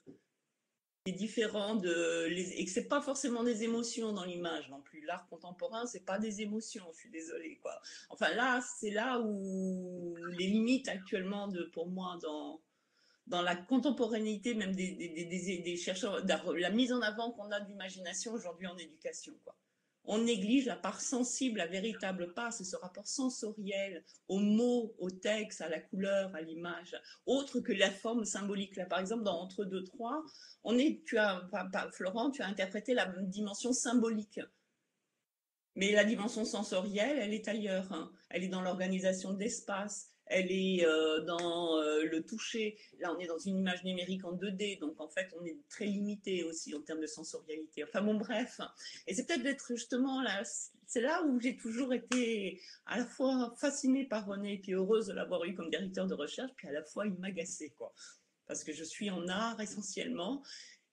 C'est différent et que c'est pas forcément des émotions dans l'image non plus. L'art contemporain, c'est pas des émotions, je suis désolée, quoi. Enfin là, c'est là où les limites actuellement pour moi dans la contemporanéité même des chercheurs, la mise en avant qu'on a de l'imagination aujourd'hui en éducation, quoi. On néglige la part sensible, la véritable part, c'est ce rapport sensoriel aux mots, au texte, à la couleur, à l'image, autre que la forme symbolique. Là, par exemple, dans Entre deux, trois, Florent, tu as interprété la dimension symbolique. Mais la dimension sensorielle, elle est ailleurs, hein. Elle est dans l'organisation de l'espace, elle est dans le toucher. Là, on est dans une image numérique en 2D, donc en fait, on est très limité aussi en termes de sensorialité. Enfin bon, bref. Et c'est peut-être d'être justement là, c'est là où j'ai toujours été à la fois fascinée par René, puis heureuse de l'avoir eu comme directeur de recherche, puis à la fois il m'agaçait, quoi. Parce que je suis en art essentiellement.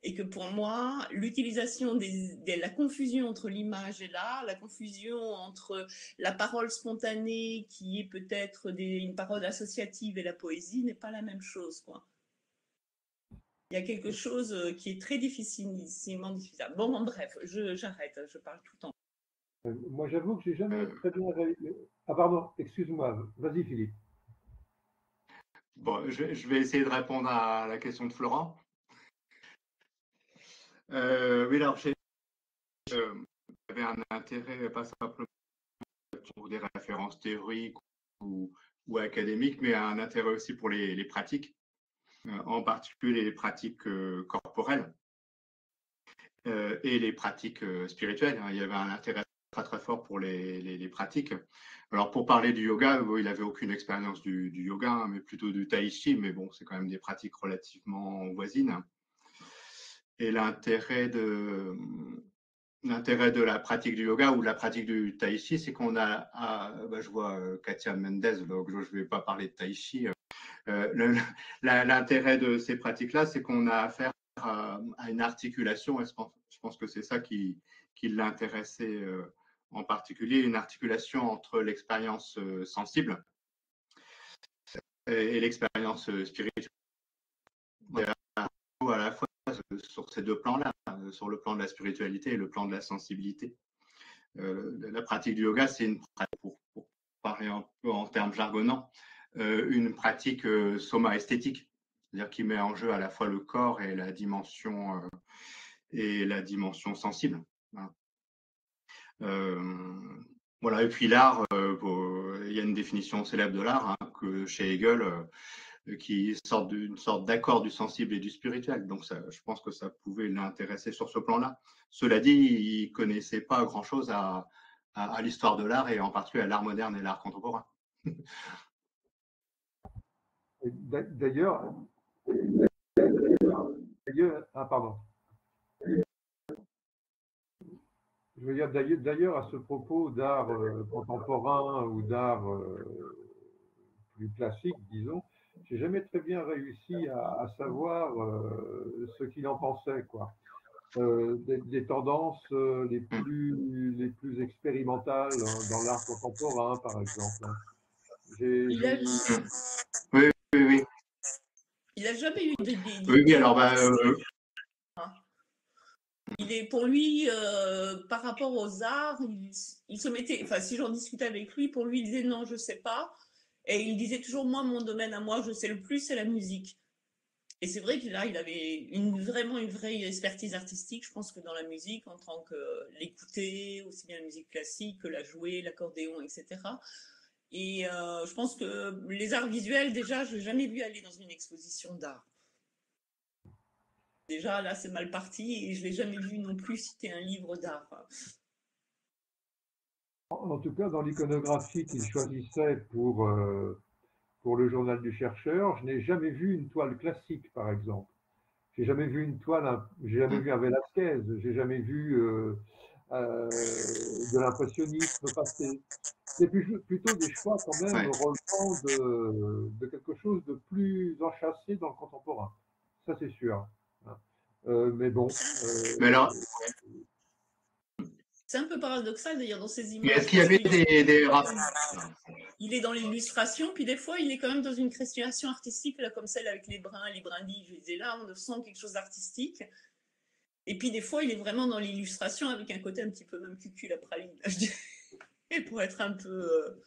Et que pour moi, l'utilisation la confusion entre l'image et l'art, la confusion entre la parole spontanée qui est peut-être une parole associative et la poésie n'est pas la même chose, quoi. Il y a quelque chose qui est très difficilement diffusable. Bon, bref, j'arrête, je parle tout le temps. Moi, j'avoue que j'ai jamais très bien réalisé. Ah, pardon, excuse-moi. Vas-y, Philippe. Bon, je vais essayer de répondre à la question de Florent. Oui, alors, j'avais un intérêt, pas simplement pour des références théoriques ou académiques, mais un intérêt aussi pour les pratiques, en particulier les pratiques corporelles et les pratiques spirituelles. Il y avait un intérêt très très fort pour les pratiques. Alors pour parler du yoga, il n'avait aucune expérience du yoga, mais plutôt du tai chi, mais bon, c'est quand même des pratiques relativement voisines. Et l'intérêt l'intérêt de la pratique du yoga ou de la pratique du tai chi, c'est qu'on a, je vois Katia Mendez, donc je ne vais pas parler de tai chi. L'intérêt de ces pratiques-là, c'est qu'on a affaire à une articulation, et je pense que c'est ça qui l'intéressait en particulier, une articulation entre l'expérience sensible et l'expérience spirituelle. À la fois sur ces deux plans-là, sur le plan de la spiritualité et le plan de la sensibilité. La pratique du yoga, c'est une pratique, pour parler un peu en termes jargonnants, une pratique soma esthétique, c'est-à-dire qui met en jeu à la fois le corps et la dimension sensible. Voilà, et puis l'art, il y a une définition célèbre de l'art que chez Hegel, qui sort d'une sorte d'accord du sensible et du spirituel. Donc, je pense que ça pouvait l'intéresser sur ce plan-là. Cela dit, il ne connaissait pas grand-chose à l'histoire de l'art et en particulier à l'art moderne et l'art contemporain. D'ailleurs, pardon. Je veux dire, d'ailleurs, à ce propos d'art contemporain ou d'art plus classique, disons, j'ai jamais très bien réussi à savoir ce qu'il en pensait, quoi. Des tendances les plus expérimentales dans l'art contemporain, par exemple. Oui. Il n'a jamais eu d'idée. Oui, alors, pour lui, par rapport aux arts, il se mettait, enfin, si j'en discutais avec lui, pour lui, il disait non, je sais pas. Et il disait toujours, moi, mon domaine à moi, je sais le plus, c'est la musique. Et c'est vrai que là, il avait vraiment une vraie expertise artistique. Je pense que dans la musique, en tant que l'écouter, aussi bien la musique classique que la jouer, l'accordéon, etc. Et je pense que les arts visuels, déjà, je n'ai jamais vu aller dans une exposition d'art. Déjà, là, c'est mal parti et je ne l'ai jamais vu non plus citer un livre d'art. En tout cas, dans l'iconographie qu'il choisissait pour le journal du chercheur, je n'ai jamais vu une toile classique, par exemple. J'ai jamais vu une toile, j'ai jamais vu un Velázquez, j'ai jamais vu de l'impressionnisme passer. C'est plutôt des choix quand même relevant de quelque chose de plus enchâssé dans le contemporain. Ça, c'est sûr. Mais bon. Mais alors, c'est un peu paradoxal d'ailleurs dans ces images. Mais est-ce qu'il y avait des rapports? Il est dans l'illustration, puis des fois il est quand même dans une création artistique, là, comme celle avec les brins, les brindilles. Je disais là, on sent quelque chose d'artistique. Et puis des fois il est vraiment dans l'illustration avec un côté un petit peu même cucul à praline. Et pour être un peu.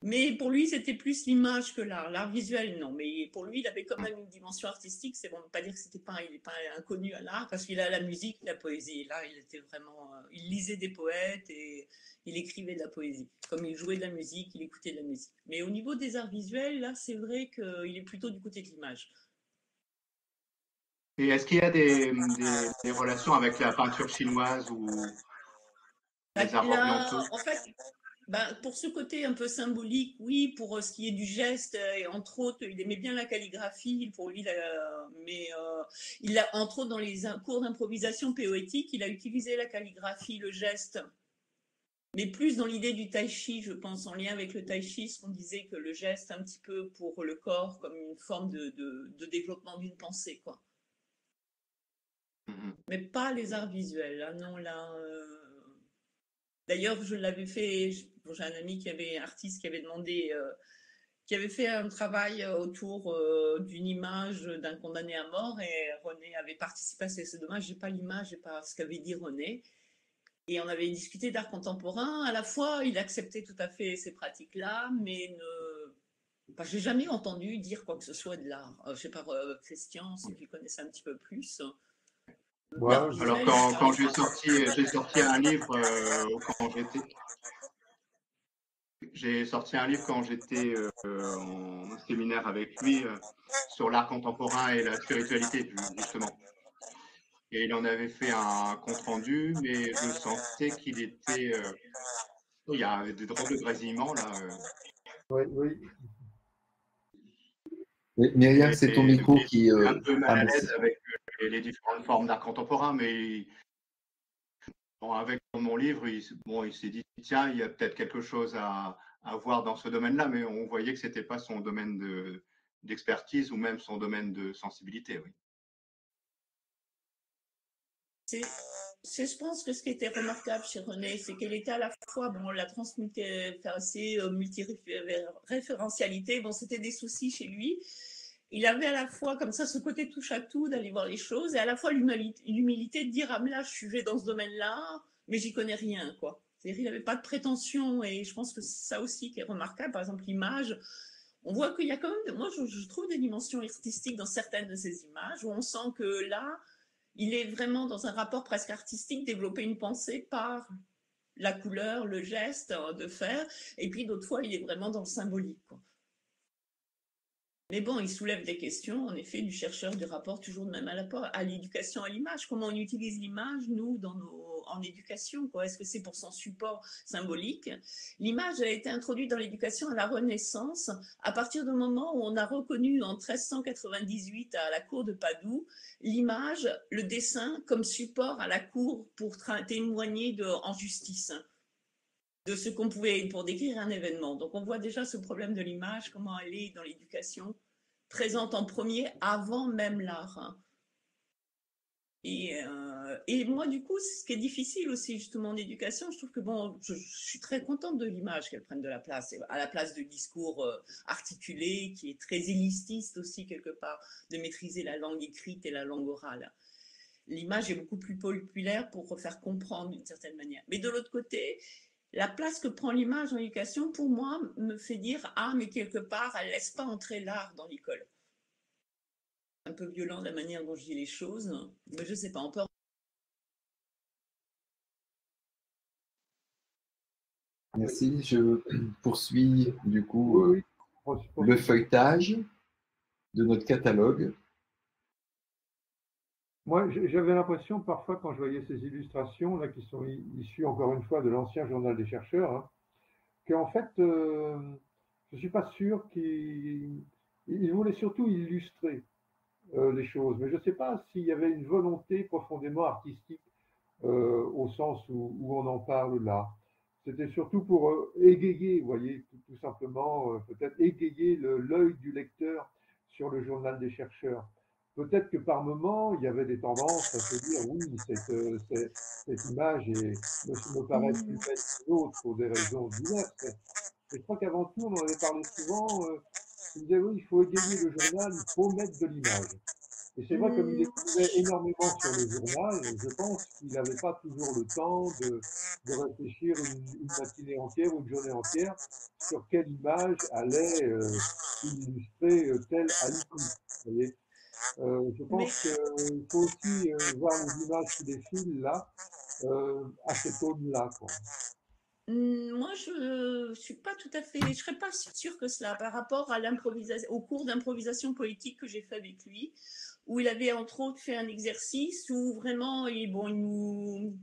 Mais pour lui, c'était plus l'image que l'art. L'art visuel, non. Mais pour lui, il avait quand même une dimension artistique. C'est bon, on ne peut pas dire que il n'est pas inconnu à l'art, parce qu'il a la musique, la poésie. Et là, il était vraiment. Il lisait des poètes et il écrivait de la poésie. Comme il jouait de la musique, il écoutait de la musique. Mais au niveau des arts visuels, là, c'est vrai qu'il est plutôt du côté de l'image. Et est-ce qu'il y a des relations avec la peinture chinoise ou les arts orientaux? En fait, pour ce côté un peu symbolique, oui, pour ce qui est du geste, et entre autres, il aimait bien la calligraphie, pour lui, mais il a, entre autres, dans les cours d'improvisation poétique, il a utilisé la calligraphie, le geste, mais plus dans l'idée du tai chi, je pense, en lien avec le tai chi, ce qu'on disait que le geste, un petit peu pour le corps, comme une forme de développement d'une pensée, quoi. Mais pas les arts visuels, là, non, là... D'ailleurs, je l'avais fait, j'ai un ami artiste qui avait demandé, qui avait fait un travail autour d'une image d'un condamné à mort, et René avait participé à ça. C'est dommage, j'ai pas l'image, j'ai pas ce qu'avait dit René. Et on avait discuté d'art contemporain. À la fois, il acceptait tout à fait ces pratiques-là, mais j'ai jamais entendu dire quoi que ce soit de l'art. Je sais pas, Christian, si tu connaissais un petit peu plus. Ouais, alors quand j'ai sorti un livre j'ai sorti un livre quand j'étais en séminaire avec lui sur l'art contemporain et la spiritualité, justement. Et il en avait fait un compte rendu, mais je sentais qu'il était... il y a des drôles de grésillements là. Oui. Myriam, c'est ton micro qui... un peu mal à l'aise avec les différentes formes d'art contemporain, mais avec mon livre, il s'est dit, tiens, il y a peut-être quelque chose à voir dans ce domaine-là, mais on voyait que ce n'était pas son domaine d'expertise ou même son domaine de sensibilité. Oui. Je pense que ce qui était remarquable chez René, c'est qu'elle était à la fois, bon, la multi-référentialité, bon, c'était des soucis chez lui. Il avait à la fois comme ça ce côté touche à tout d'aller voir les choses et à la fois l'humilité de dire ah mais là je vais dans ce domaine-là mais j'y connais rien quoi. C'est-à-dire il n'avait pas de prétention et je pense que c'est ça aussi qui est remarquable. Par exemple l'image, on voit qu'il y a quand même, moi je trouve des dimensions artistiques dans certaines de ces images où on sent que là il est vraiment dans un rapport presque artistique, développer une pensée par la couleur, le geste de faire et puis d'autres fois il est vraiment dans le symbolique quoi. Mais bon, il soulève des questions, en effet, du chercheur du rapport toujours de même à l'éducation à l'image. Comment on utilise l'image, nous, en éducation quoi. Est-ce que c'est pour son support symbolique? L'image a été introduite dans l'éducation à la Renaissance, à partir du moment où on a reconnu en 1398 à la cour de Padoue l'image, le dessin, comme support à la cour pour témoigner en justice de ce qu'on pouvait pour décrire un événement. Donc on voit déjà ce problème de l'image, comment elle est dans l'éducation, présente en premier avant même l'art. Et moi, du coup, ce qui est difficile aussi justement en éducation, je trouve que bon, je suis très contente de l'image qu'elle prenne de la place, à la place du discours articulé, qui est très élitiste aussi quelque part, de maîtriser la langue écrite et la langue orale. L'image est beaucoup plus populaire pour faire comprendre d'une certaine manière. Mais de l'autre côté, la place que prend l'image en éducation, pour moi, me fait dire « Ah, mais quelque part, elle ne laisse pas entrer l'art dans l'école. » Un peu violent la manière dont je dis les choses, mais je ne sais pas, on peut... Merci. Je poursuis du coup Oui. le feuilletage de notre catalogue. Moi, j'avais l'impression parfois quand je voyais ces illustrations là qui sont issues encore une fois de l'ancien journal des chercheurs, hein, qu'en fait, je suis pas sûr qu'il voulait surtout illustrer les choses, mais je ne sais pas s'il y avait une volonté profondément artistique au sens où on en parle là. C'était surtout pour égayer, vous voyez, tout simplement, peut-être égayer l'œil du lecteur sur le journal des chercheurs. Peut-être que par moment, il y avait des tendances à se dire oui, cette image me paraît plus belle que l'autre pour des raisons diverses. Mais je crois qu'avant tout, on en avait parlé souvent. Il disait oui, il faut égayer le journal, il faut mettre de l'image. Et c'est vrai, comme il écrivait énormément sur le journal, je pense qu'il n'avait pas toujours le temps de réfléchir une matinée entière ou une journée entière sur quelle image allait illustrer tel alibi. Vous voyez, je pense qu'il faut aussi voir les images qui défilent là, à cette aune-là, quoi. Moi, je suis pas tout à fait, je serais pas sûre que cela par rapport à l'improvisation, au cours d'improvisation politique que j'ai fait avec lui, où il avait entre autres fait un exercice où vraiment, il nous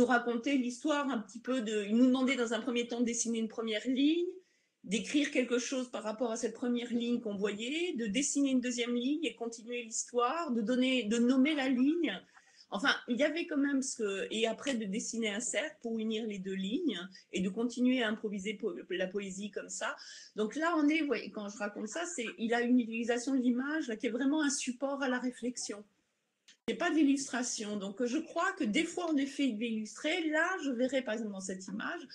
racontait l'histoire un petit peu il nous demandait dans un premier temps de dessiner une première ligne, d'écrire quelque chose par rapport à cette première ligne qu'on voyait, de dessiner une deuxième ligne et continuer l'histoire, de nommer la ligne. Enfin, il y avait quand même et après de dessiner un cercle pour unir les deux lignes et de continuer à improviser la poésie comme ça. Donc là, on est, vous voyez, quand je raconte ça, il a une utilisation de l'image qui est vraiment un support à la réflexion. C'est pas d'illustration. Donc je crois que des fois, en effet, il va illustrer. Là, je verrais par exemple dans cette image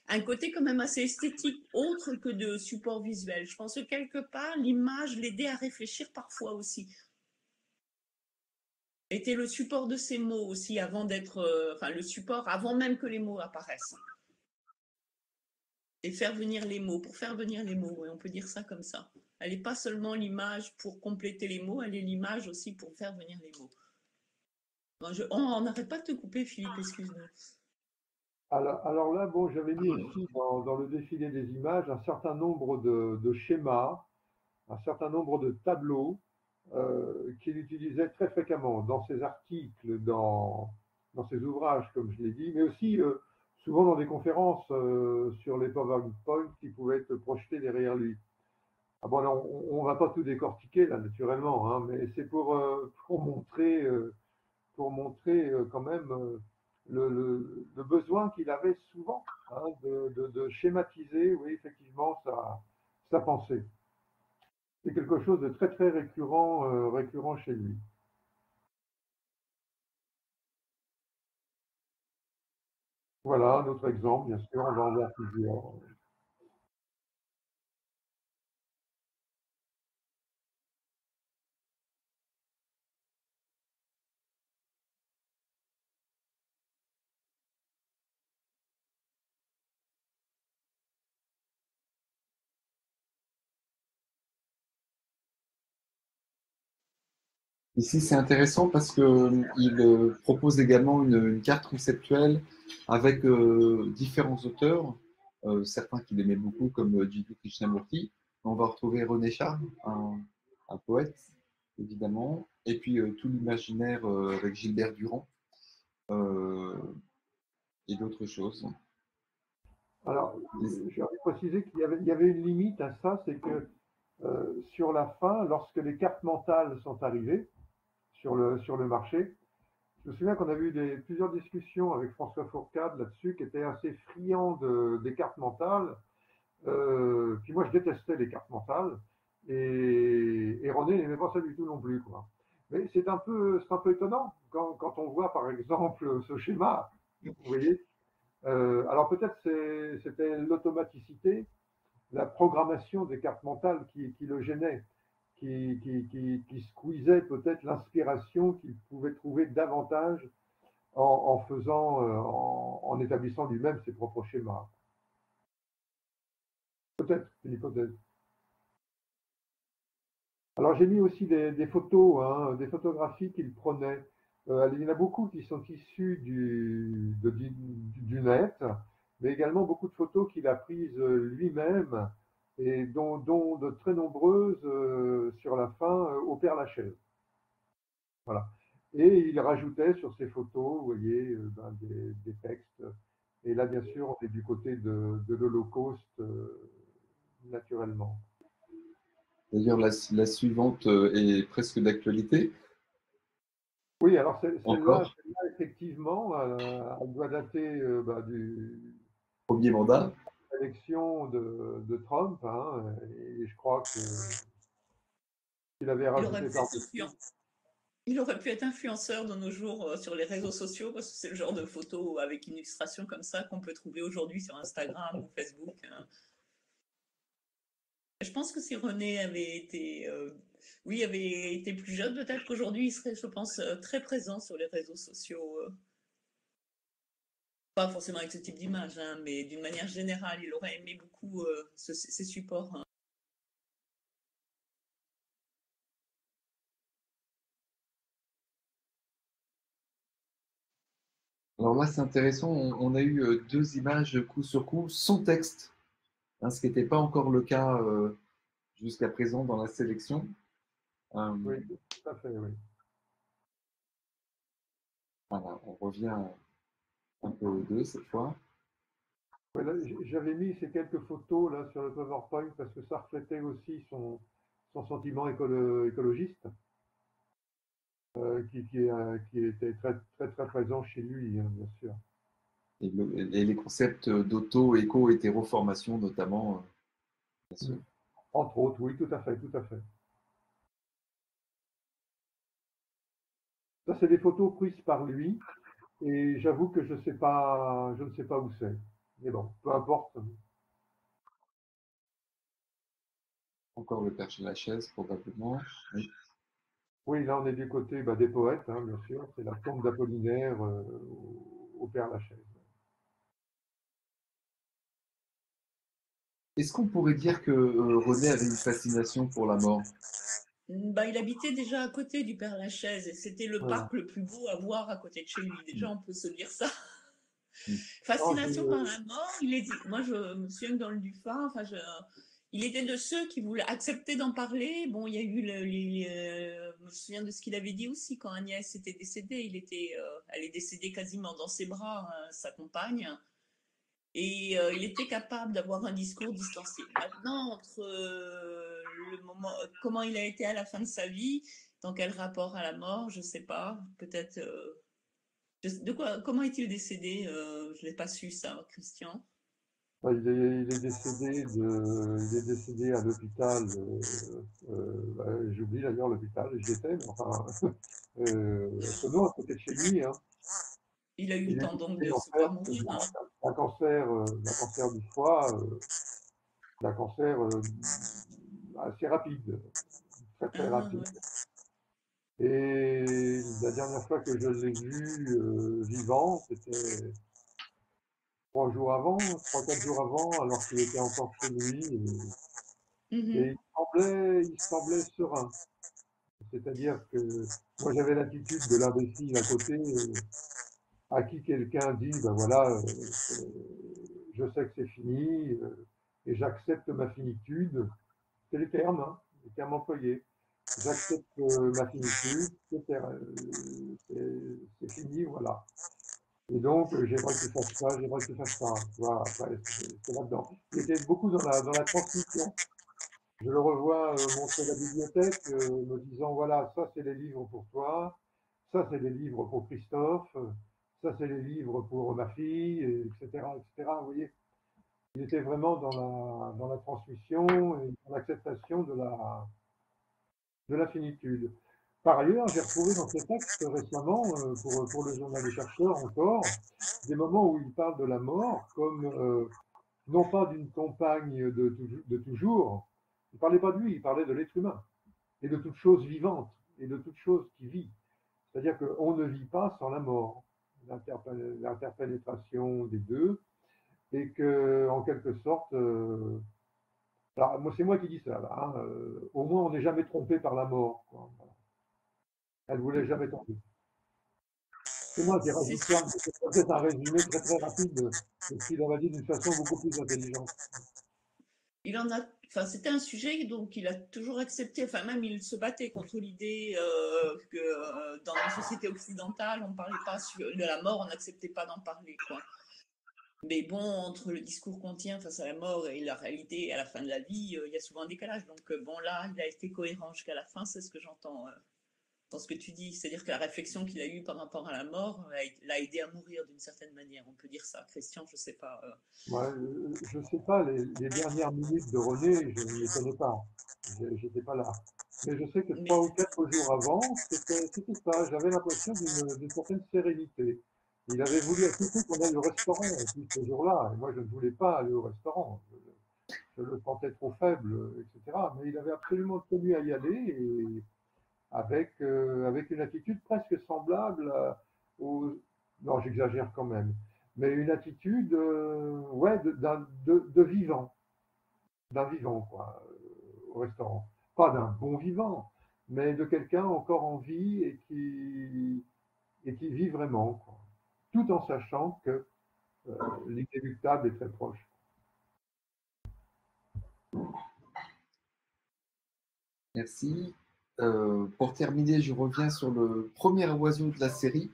un côté quand même assez esthétique, autre que de support visuel. Je pense que quelque part, l'image l'aidait à réfléchir parfois aussi. Était le support de ces mots aussi avant d'être, enfin le support avant même que les mots apparaissent. Et faire venir les mots, pour faire venir les mots, oui, on peut dire ça comme ça. Elle n'est pas seulement l'image pour compléter les mots, elle est l'image aussi pour faire venir les mots. On n'arrête pas de te couper, Philippe, excuse-moi. Alors là, bon, j'avais mis aussi dans le défilé des images un certain nombre de schémas, un certain nombre de tableaux qu'il utilisait très fréquemment dans ses articles, dans ses ouvrages, comme je l'ai dit, mais aussi souvent dans des conférences sur les PowerPoint qui pouvaient être projetés derrière lui. Ah bon, on ne va pas tout décortiquer là, naturellement, hein, mais c'est pour montrer quand même le besoin qu'il avait souvent hein, de schématiser, oui, effectivement, sa pensée. C'est quelque chose de très très récurrent, récurrent chez lui. Voilà un autre exemple, bien sûr, on va en voir plusieurs. Ici, c'est intéressant parce qu'il propose également une carte conceptuelle avec différents auteurs, certains qu'il aimait beaucoup comme Jiddu Krishnamurti. On va retrouver René Char, un poète, évidemment, et puis tout l'imaginaire avec Gilbert Durand euh, et d'autres choses. Alors, j'ai envie de préciser qu'il y avait une limite à ça, c'est que sur la fin, lorsque les cartes mentales sont arrivées sur le marché, je me souviens qu'on avait eu plusieurs discussions avec François Fourcade là-dessus, qui était assez friand des cartes mentales. Puis moi, je détestais les cartes mentales. Et René n'aimait pas ça du tout non plus, quoi. Mais c'est un peu étonnant quand on voit, par exemple, ce schéma. Vous voyez, alors peut-être c'était l'automaticité, la programmation des cartes mentales qui le gênait, qui squeezait peut-être l'inspiration qu'il pouvait trouver davantage en faisant, en établissant lui-même ses propres schémas. Peut-être, c'est l'hypothèse. Alors j'ai mis aussi des photos, hein, des photographies qu'il prenait. Il y en a beaucoup qui sont issues du net, mais également beaucoup de photos qu'il a prises lui-même et dont de très nombreuses sur la fin au Père-Lachaise. Voilà. Et il rajoutait sur ces photos, vous voyez, des textes. Et là, bien sûr, on est du côté de l'Holocauste, naturellement. D'ailleurs, la suivante est presque d'actualité. Oui, alors Encore, effectivement, elle doit dater du premier mandat. l'élection de Trump, hein, et je crois qu'il avait Il aurait rajouté pu être il aurait pu être influenceur de nos jours sur les réseaux sociaux parce que c'est le genre de photo avec une illustration comme ça qu'on peut trouver aujourd'hui sur Instagram ou Facebook. Je pense que si René avait été, oui, avait été plus jeune, peut-être qu'aujourd'hui il serait, je pense, très présent sur les réseaux sociaux. Pas forcément avec ce type d'image, hein, mais d'une manière générale, il aurait aimé beaucoup ces supports. Hein. Alors là, c'est intéressant, on a eu deux images coup sur coup, sans texte, hein, ce qui n'était pas encore le cas jusqu'à présent dans la sélection. Oui, tout à fait, oui. Voilà, on revient un peu aux deux cette fois. Ouais, là, j'avais mis ces quelques photos là sur le PowerPoint parce que ça reflétait aussi son sentiment écologiste qui était très, très, très présent chez lui, hein, bien sûr. Et les concepts d'auto, éco, hétéroformation notamment, bien sûr. Entre autres, oui, tout à fait, tout à fait. Ça, c'est des photos prises par lui et j'avoue que je ne sais pas où c'est. Mais bon, peu importe. Encore le Père Lachaise, probablement. Oui. Oui, là, on est du côté des poètes, hein, bien sûr. C'est la tombe d'Apollinaire au Père-Lachaise. Est-ce qu'on pourrait dire que René avait une fascination pour la mort? Bah, il habitait déjà à côté du Père Lachaise et c'était le Voilà. parc le plus beau à voir à côté de chez lui. Déjà, on peut se dire ça. Mm. Non, Fascination par la mort, moi je me souviens que dans le Dufin, il était de ceux qui voulaient accepter d'en parler. Bon, il y a eu je me souviens de ce qu'il avait dit aussi quand Agnès était décédée. Elle est décédée quasiment dans ses bras, hein, sa compagne. Et il était capable d'avoir un discours distancié. Maintenant, entre le moment, comment il a été à la fin de sa vie, dans quel rapport à la mort, je ne sais pas. Peut-être Comment est-il décédé? Je l'ai pas su ça, Christian. Il est décédé à l'hôpital. J'oublie d'ailleurs l'hôpital, j'y étais, mais enfin, non, à côté de chez lui. Hein. Il a eu Il le est temps donc décédé de en se voir fait mourir, hein. d'un cancer du foie, d'un cancer assez rapide, très très Ah, rapide. ouais. Et la dernière fois que je l'ai vu vivant, c'était 3-4 jours avant, alors qu'il était encore chez lui. Et Mhm. il semblait serein. C'est-à-dire que moi j'avais l'attitude de l'imbécile à côté, à qui quelqu'un dit, ben voilà, je sais que c'est fini, et j'accepte ma finitude. C'est les termes employés. J'accepte ma finitude, c'est fini, voilà. Et donc, j'aimerais que tu fasses ça, j'aimerais que tu fasses ça. Voilà, après, c'est là-dedans. Il était beaucoup dans la transmission. Je le revois montrer la bibliothèque, me disant, voilà, ça c'est les livres pour toi, ça c'est les livres pour Christophe, ça c'est les livres pour ma fille, etc., etc. Vous voyez, il était vraiment dans la transmission et dans l'acceptation de la finitude. Par ailleurs, j'ai retrouvé dans ces textes récemment, pour le journal des chercheurs encore, des moments où il parle de la mort comme non pas d'une compagne de toujours, il ne parlait pas de lui, il parlait de l'être humain et de toute chose vivante et de toute chose qui vit. C'est-à-dire qu'on ne vit pas sans la mort, l'interpénétration des deux, et que, en quelque sorte, alors, moi, c'est moi qui dis ça, là, hein, au moins on n'est jamais trompé par la mort, quoi. Elle ne voulait jamais tomber. C'est moi qui C'est rajoute ça, mais c'est peut-être un résumé très très rapide de ce qu'il avait dit d'une façon beaucoup plus intelligente. Il en a, enfin, c'était un sujet donc il a toujours accepté, enfin même il se battait contre l'idée que dans les sociétés occidentales on parlait pas de la mort, on n'acceptait pas d'en parler, quoi. Mais bon, entre le discours qu'on tient face à la mort et la réalité à la fin de la vie, il y a souvent un décalage. Donc bon là, il a été cohérent jusqu'à la fin, c'est ce que j'entends dans ce que tu dis. C'est-à-dire que la réflexion qu'il a eue par rapport à la mort l'a aidé à mourir d'une certaine manière. On peut dire ça. Christian, je sais pas. Moi, je ne sais pas, les dernières minutes de René, je ne les connais pas. J'étais pas là. Mais je sais que Mais 3 ou 4 jours avant, c'était ça. J'avais l'impression d'une certaine sérénité. Il avait voulu à tout prix qu'on aille au restaurant en plus ce jour-là. Et moi, je ne voulais pas aller au restaurant. Je le sentais trop faible, etc. Mais il avait absolument tenu à y aller et avec une attitude presque semblable aux. Non, j'exagère quand même. Mais une attitude ouais, de vivant. D'un vivant, quoi, au restaurant. Pas d'un bon vivant, mais de quelqu'un encore en vie et qui vit vraiment, quoi. Tout en sachant que l'inéluctable est très proche. Merci. Pour terminer, je reviens sur le premier oiseau de la série,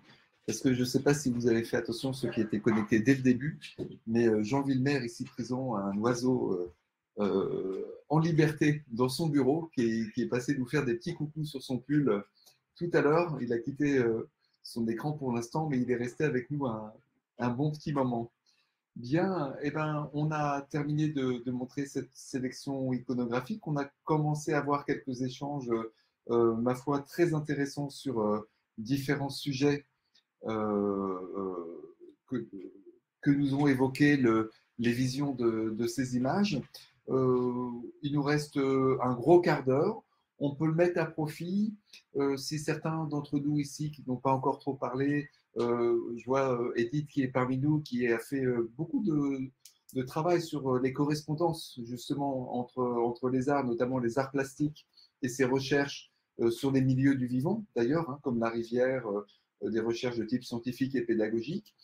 parce que je ne sais pas si vous avez fait attention, ceux qui étaient connectés dès le début, mais Jean Villemer, ici présent, a un oiseau en liberté dans son bureau, qui est passé nous faire des petits coucous sur son pull tout à l'heure. Il a quitté son écran pour l'instant, mais il est resté avec nous un bon petit moment. Bien, eh ben, on a terminé de montrer cette sélection iconographique. On a commencé à avoir quelques échanges, ma foi, très intéressants sur différents sujets que, que nous ont évoqués les visions de ces images. Il nous reste un gros quart d'heure. On peut le mettre à profit. Si certains d'entre nous ici qui n'ont pas encore trop parlé, je vois Edith qui est parmi nous, qui a fait beaucoup de travail sur les correspondances justement entre les arts, notamment les arts plastiques et ses recherches sur les milieux du vivant, d'ailleurs, hein, comme la rivière, des recherches de type scientifique et pédagogique.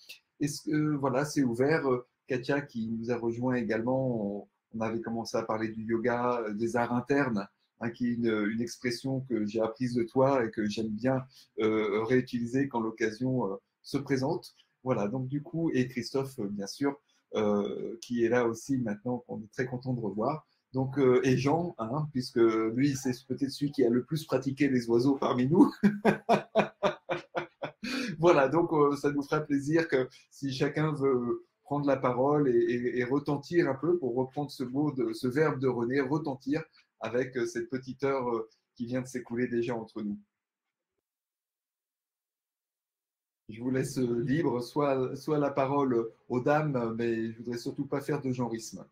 Voilà, c'est ouvert. Katia qui nous a rejoint également, on avait commencé à parler du yoga, des arts internes, hein, qui est une expression que j'ai apprise de toi et que j'aime bien réutiliser quand l'occasion se présente. Voilà, donc du coup, et Christophe, bien sûr, qui est là aussi maintenant, qu'on est très content de revoir. Donc, et Jean, hein, puisque lui, c'est peut-être celui qui a le plus pratiqué les oiseaux parmi nous. Voilà, donc ça nous fera plaisir que si chacun veut prendre la parole et retentir un peu, pour reprendre ce mot, ce verbe de René, retentir, avec cette petite heure qui vient de s'écouler déjà entre nous. Je vous laisse libre, soit la parole aux dames, mais je voudrais surtout pas faire de genrisme.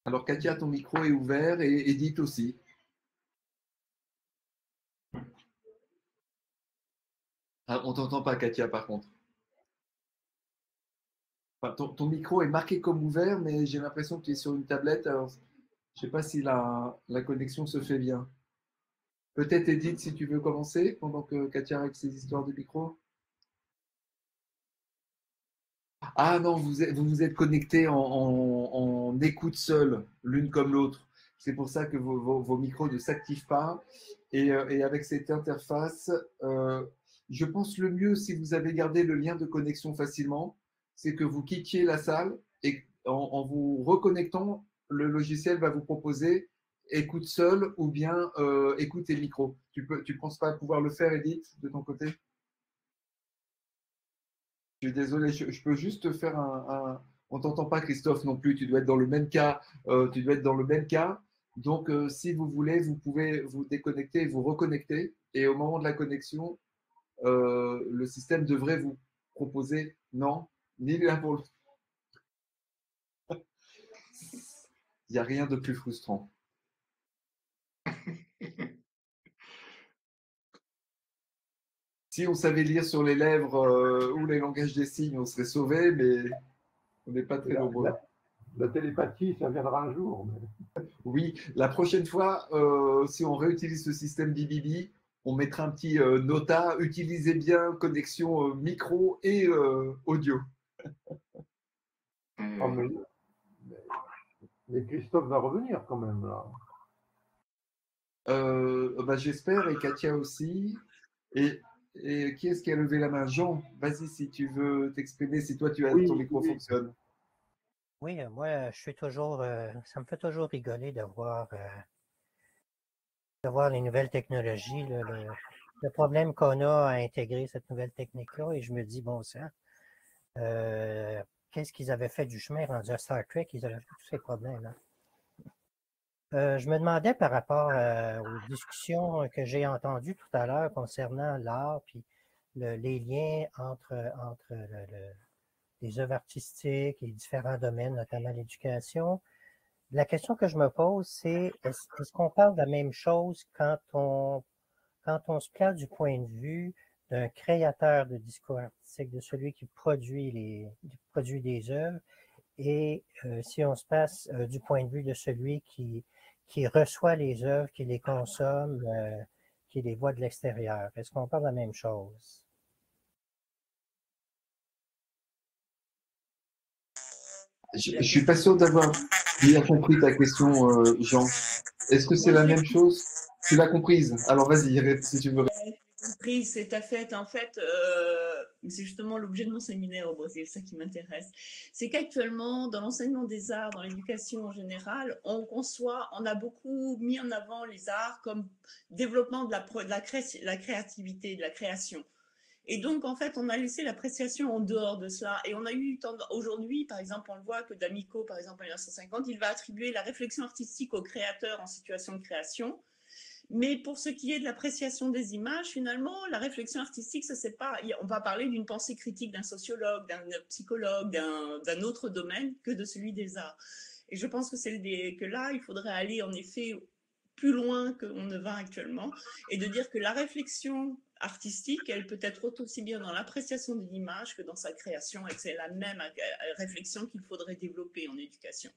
Alors Katia, ton micro est ouvert et Edith aussi. Ah, on t'entend pas Katia par contre. Enfin, ton micro est marqué comme ouvert, mais j'ai l'impression que tu es sur une tablette. Alors, je sais pas si la connexion se fait bien. Peut-être Edith, si tu veux commencer, pendant que Katia règle ses histoires de micro. Ah non, vous vous êtes connectés en écoute seule, l'une comme l'autre. C'est pour ça que vos micros ne s'activent pas. Et avec cette interface, je pense le mieux, si vous avez gardé le lien de connexion facilement, c'est que vous quittiez la salle et en vous reconnectant, le logiciel va vous proposer écoute seule ou bien écoute et micro. Tu penses pas pouvoir le faire, Edith, de ton côté? Je suis désolé, je peux juste te faire On t'entend pas, Christophe, non plus. Tu dois être dans le même cas. Tu dois être dans le même cas. Donc, si vous voulez, vous pouvez vous déconnecter et vous reconnecter. Et au moment de la connexion, le système devrait vous proposer non, ni l'un pour l'autre. Il n'y a rien de plus frustrant. Si on savait lire sur les lèvres ou les langages des signes, on serait sauvé, mais on n'est pas très nombreux. La télépathie, ça viendra un jour. Mais... Oui, la prochaine fois, si on réutilise ce système BBB, on mettra un petit nota, utilisez bien connexion micro et audio. Oh, mais Christophe va revenir quand même là. Bah, j'espère, et Katia aussi. Et qui est-ce qui a levé la main? Jean, vas-y si tu veux t'exprimer, si toi ton micro fonctionne. Oui, moi, je suis toujours, ça me fait toujours rigoler de voir les nouvelles technologies, le problème qu'on a à intégrer cette nouvelle technique-là, et je me dis, bon sang, qu'est-ce qu'ils avaient fait du chemin rendu à Star Trek? Ils avaient fait tous ces problèmes-là. Je me demandais par rapport aux discussions que j'ai entendues tout à l'heure concernant l'art, puis les liens entre les œuvres artistiques et différents domaines, notamment l'éducation. La question que je me pose, c'est est-ce qu'on parle de la même chose quand on se place du point de vue d'un créateur de discours artistiques, de celui qui produit des œuvres, et si on se place du point de vue de celui qui reçoit les œuvres, qui les consomme, qui les voit de l'extérieur. Est-ce qu'on parle de la même chose? Je ne suis pas sûr d'avoir bien compris ta question, Jean. Est-ce que c'est la même chose? Tu l'as comprise. Alors vas-y, si tu veux. Comprise, c'est à fait. En fait, c'est justement l'objet de mon séminaire au Brésil, c'est ça qui m'intéresse. C'est qu'actuellement, dans l'enseignement des arts, dans l'éducation en général, on a beaucoup mis en avant les arts comme développement de la créativité, de la création. Et donc, en fait, on a laissé l'appréciation en dehors de cela. Et on a eu aujourd'hui, par exemple, on le voit que D'Amico, par exemple, en 1950, il va attribuer la réflexion artistique aux créateurs en situation de création. Mais pour ce qui est de l'appréciation des images, finalement, la réflexion artistique, ça c'est pas. On va parler d'une pensée critique d'un sociologue, d'un psychologue, d'un autre domaine que de celui des arts. Et je pense que là, il faudrait aller en effet plus loin qu'on ne va actuellement, et de dire que la réflexion artistique, elle peut être aussi bien dans l'appréciation d'une image que dans sa création, et que c'est la même réflexion qu'il faudrait développer en éducation,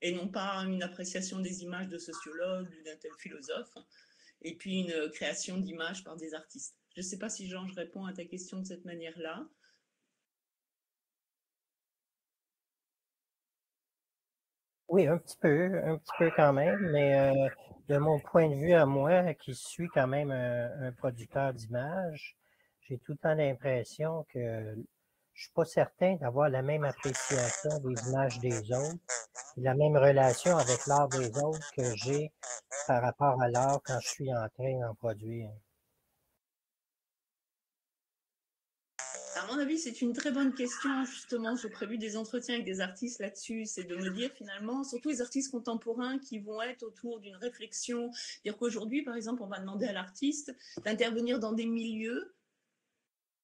et non pas une appréciation des images de sociologues ou d'un tel philosophe, et puis une création d'images par des artistes. Je ne sais pas si, Jean, je réponds à ta question de cette manière-là. Oui, un petit peu quand même, mais de mon point de vue à moi, qui suis quand même un producteur d'images, j'ai tout le temps l'impression que je ne suis pas certain d'avoir la même appréciation des images des autres, et la même relation avec l'art des autres que j'ai par rapport à l'art quand je suis en train d'en produire. À mon avis, c'est une très bonne question. Justement, j'ai prévu des entretiens avec des artistes là-dessus. C'est de me dire finalement, surtout les artistes contemporains qui vont être autour d'une réflexion. Dire qu'aujourd'hui, par exemple, on va demander à l'artiste d'intervenir dans des milieux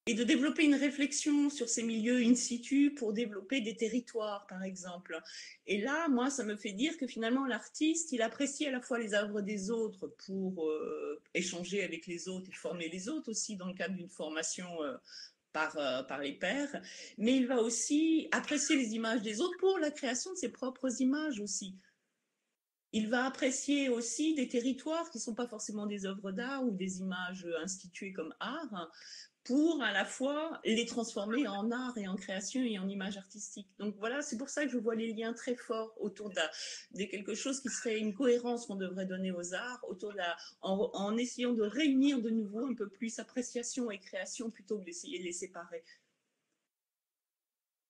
et de développer une réflexion sur ces milieux in situ pour développer des territoires, par exemple. Et là, moi, ça me fait dire que finalement, l'artiste, il apprécie à la fois les œuvres des autres pour échanger avec les autres et former les autres aussi dans le cadre d'une formation par les pairs, mais il va aussi apprécier les images des autres pour la création de ses propres images aussi. Il va apprécier aussi des territoires qui ne sont pas forcément des œuvres d'art ou des images instituées comme art, pour à la fois les transformer en art et en création et en image artistique. Donc voilà, c'est pour ça que je vois les liens très forts autour de quelque chose qui serait une cohérence qu'on devrait donner aux arts, en essayant de réunir de nouveau un peu plus appréciation et création plutôt que d'essayer de les séparer.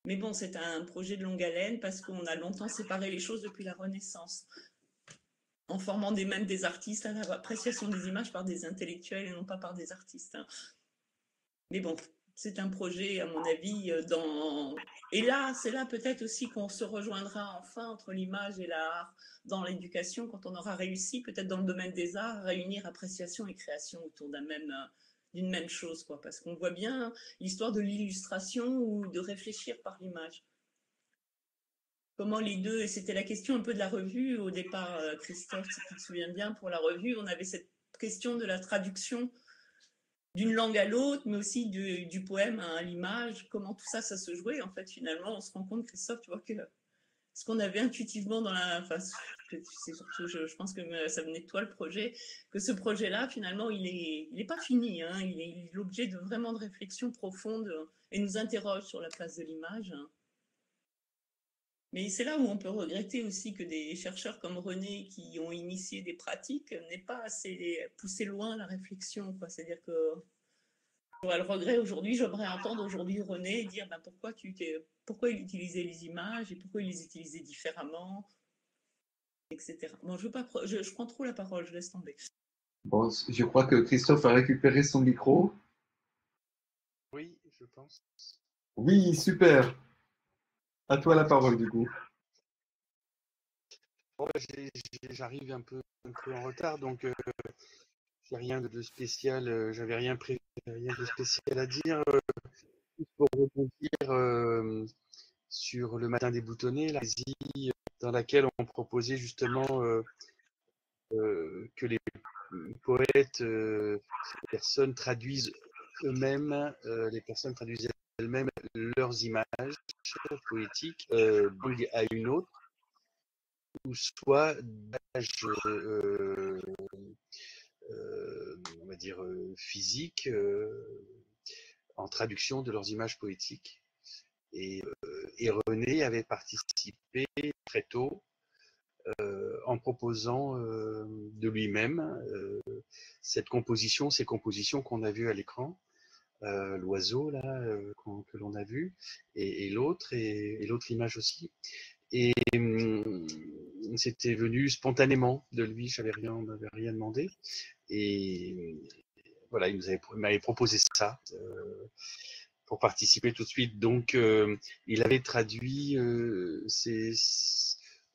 Mais bon, c'est un projet de longue haleine parce qu'on a longtemps séparé les choses depuis la Renaissance, en formant même des artistes à l'appréciation des images par des intellectuels et non pas par des artistes. Mais bon, c'est un projet, à mon avis, Et là, c'est là peut-être aussi qu'on se rejoindra enfin entre l'image et l'art dans l'éducation, quand on aura réussi, peut-être dans le domaine des arts, à réunir appréciation et création autour d'une même chose, quoi. Parce qu'on voit bien l'histoire de l'illustration ou de réfléchir par l'image. Comment les deux, et c'était la question un peu de la revue au départ, Christophe, si tu te souviens bien, pour la revue, on avait cette question de la traduction d'une langue à l'autre, mais aussi du poème à l'image, comment tout ça, ça se jouait. En fait, finalement, on se rend compte, Christophe, tu vois, que ce qu'on avait intuitivement dans la... Enfin, c'est surtout, je pense que ça venait de toi, le projet, que ce projet-là, finalement, il est pas fini. Hein, il est l'objet de vraiment de réflexion profonde et nous interroge sur la place de l'image. Mais c'est là où on peut regretter aussi que des chercheurs comme René, qui ont initié des pratiques, n'aient pas assez poussé loin la réflexion. C'est-à-dire que j'aurais le regret aujourd'hui, j'aimerais entendre aujourd'hui René dire ben, pourquoi il utilisait les images et pourquoi il les utilisait différemment, etc. Bon, je prends trop la parole, je laisse tomber. Bon, je crois que Christophe a récupéré son micro. Oui, je pense. Oui, super. À toi la parole, du coup. Bon, j'arrive un peu en retard, donc j'ai rien de spécial. J'avais rien prévu, rien de spécial à dire. Pour rebondir sur le matin déboutonné, la poésie dans laquelle on proposait justement que les poètes, les personnes traduisent eux-mêmes, les personnes traduisent elles-mêmes leurs images poétiques à une autre, ou soit d'images, on va dire, physiques, en traduction de leurs images poétiques. Et René avait participé très tôt en proposant de lui-même ces compositions qu'on a vues à l'écran, l'oiseau là que l'on a vu, et l'autre image aussi. Et c'était venu spontanément de lui, on n'avait rien demandé. Et voilà, il m'avait proposé ça pour participer tout de suite. Donc, il avait traduit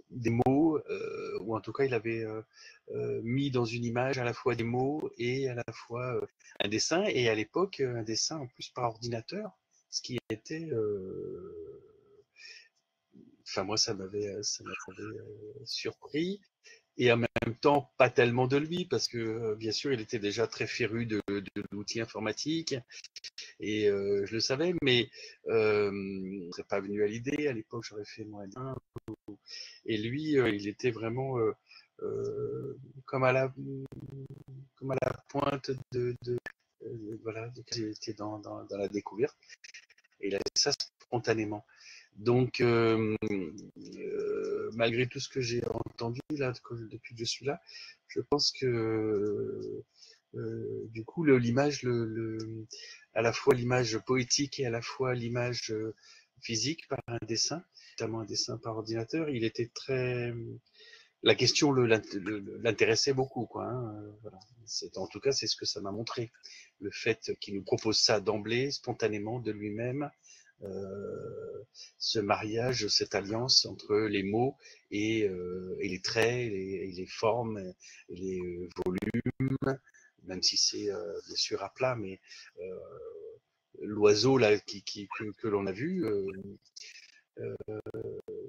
des mots, ou en tout cas, il avait mis dans une image à la fois des mots et à la fois un dessin. Et à l'époque, un dessin en plus par ordinateur, ce qui était... Enfin, moi, ça m'avait surpris. Et en même temps, pas tellement de lui, parce que bien sûr, il était déjà très féru de l'outil informatique, et je le savais, mais je serais pas venu à l'idée. À l'époque, j'aurais fait moins d'un. Et lui, il était vraiment comme à la pointe voilà, il était dans la découverte, et il a fait ça spontanément. Donc, malgré tout ce que j'ai entendu là depuis que je suis là, je pense que du coup, l'image, à la fois l'image poétique et à la fois l'image physique par un dessin, notamment un dessin par ordinateur, il était très... La question l'intéressait beaucoup, quoi. Hein, voilà. En tout cas, c'est ce que ça m'a montré. Le fait qu'il nous propose ça d'emblée, spontanément, de lui-même, ce mariage, cette alliance entre les mots et les traits, et les formes, et les volumes, même si c'est bien sûr à plat, mais l'oiseau là que l'on a vu,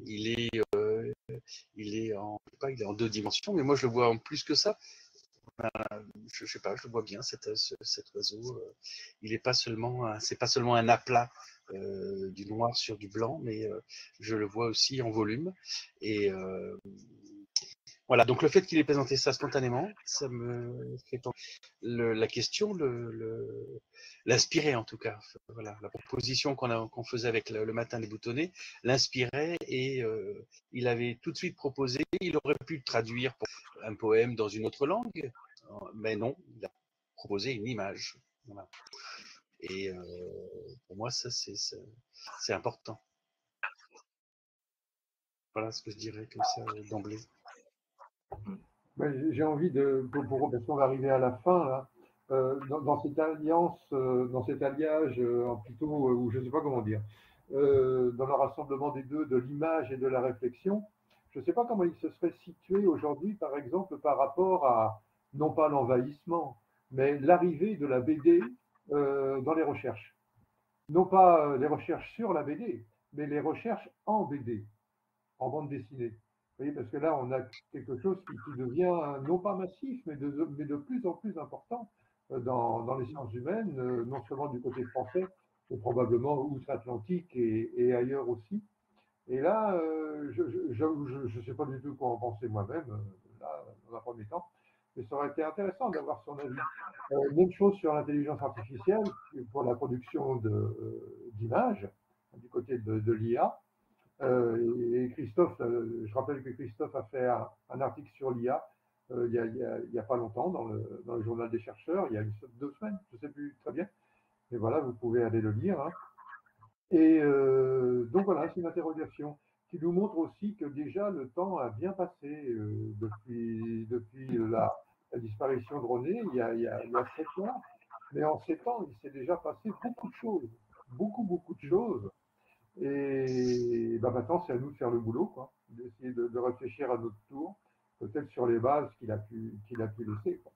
il est il est en 2 dimensions, mais moi je le vois en plus que ça. Je sais pas, je le vois bien cet oiseau. Il est pas seulement, c'est pas seulement un aplat du noir sur du blanc, mais je le vois aussi en volume. Et voilà, donc le fait qu'il ait présenté ça spontanément, ça me fait la question, l'inspirait en tout cas. Voilà, la proposition qu'on faisait avec le matin des boutonnets l'inspirait et il avait tout de suite proposé. Il aurait pu traduire un poème dans une autre langue, mais non, il a proposé une image. Voilà. Et pour moi, ça c'est important. Voilà ce que je dirais comme ça d'emblée. J'ai envie parce qu'on va arriver à la fin là, dans cette alliance, dans cet alliage, plutôt, ou je ne sais pas comment dire, dans le rassemblement des deux, de l'image et de la réflexion, je ne sais pas comment il se serait situé aujourd'hui, par exemple, par rapport à, non pas l'envahissement, mais l'arrivée de la BD dans les recherches. Non pas les recherches sur la BD, mais les recherches en BD, en bande dessinée. Vous voyez, parce que là, on a quelque chose qui devient non pas massif, mais de plus en plus important dans les sciences humaines, non seulement du côté français, mais probablement outre-Atlantique et ailleurs aussi. Et là, je ne sais pas du tout quoi en penser moi-même, là, dans un premier temps, mais ça aurait été intéressant d'avoir son avis. Même chose sur l'intelligence artificielle pour la production d'images du côté de l'IA. Et Christophe, je rappelle que Christophe a fait un article sur l'IA il y a pas longtemps dans le journal des chercheurs, il y a 2 semaines, je ne sais plus très bien. Mais voilà, vous pouvez aller le lire. Hein. Et donc voilà, c'est une interrogation qui nous montre aussi que déjà le temps a bien passé depuis la disparition de René, il y a 7 ans. Mais en 7 ans, il s'est déjà passé beaucoup de choses. Beaucoup de choses. Et ben maintenant, c'est à nous de faire le boulot, quoi, d'essayer de réfléchir à notre tour, peut-être sur les bases qu'il a pu laisser. Quoi.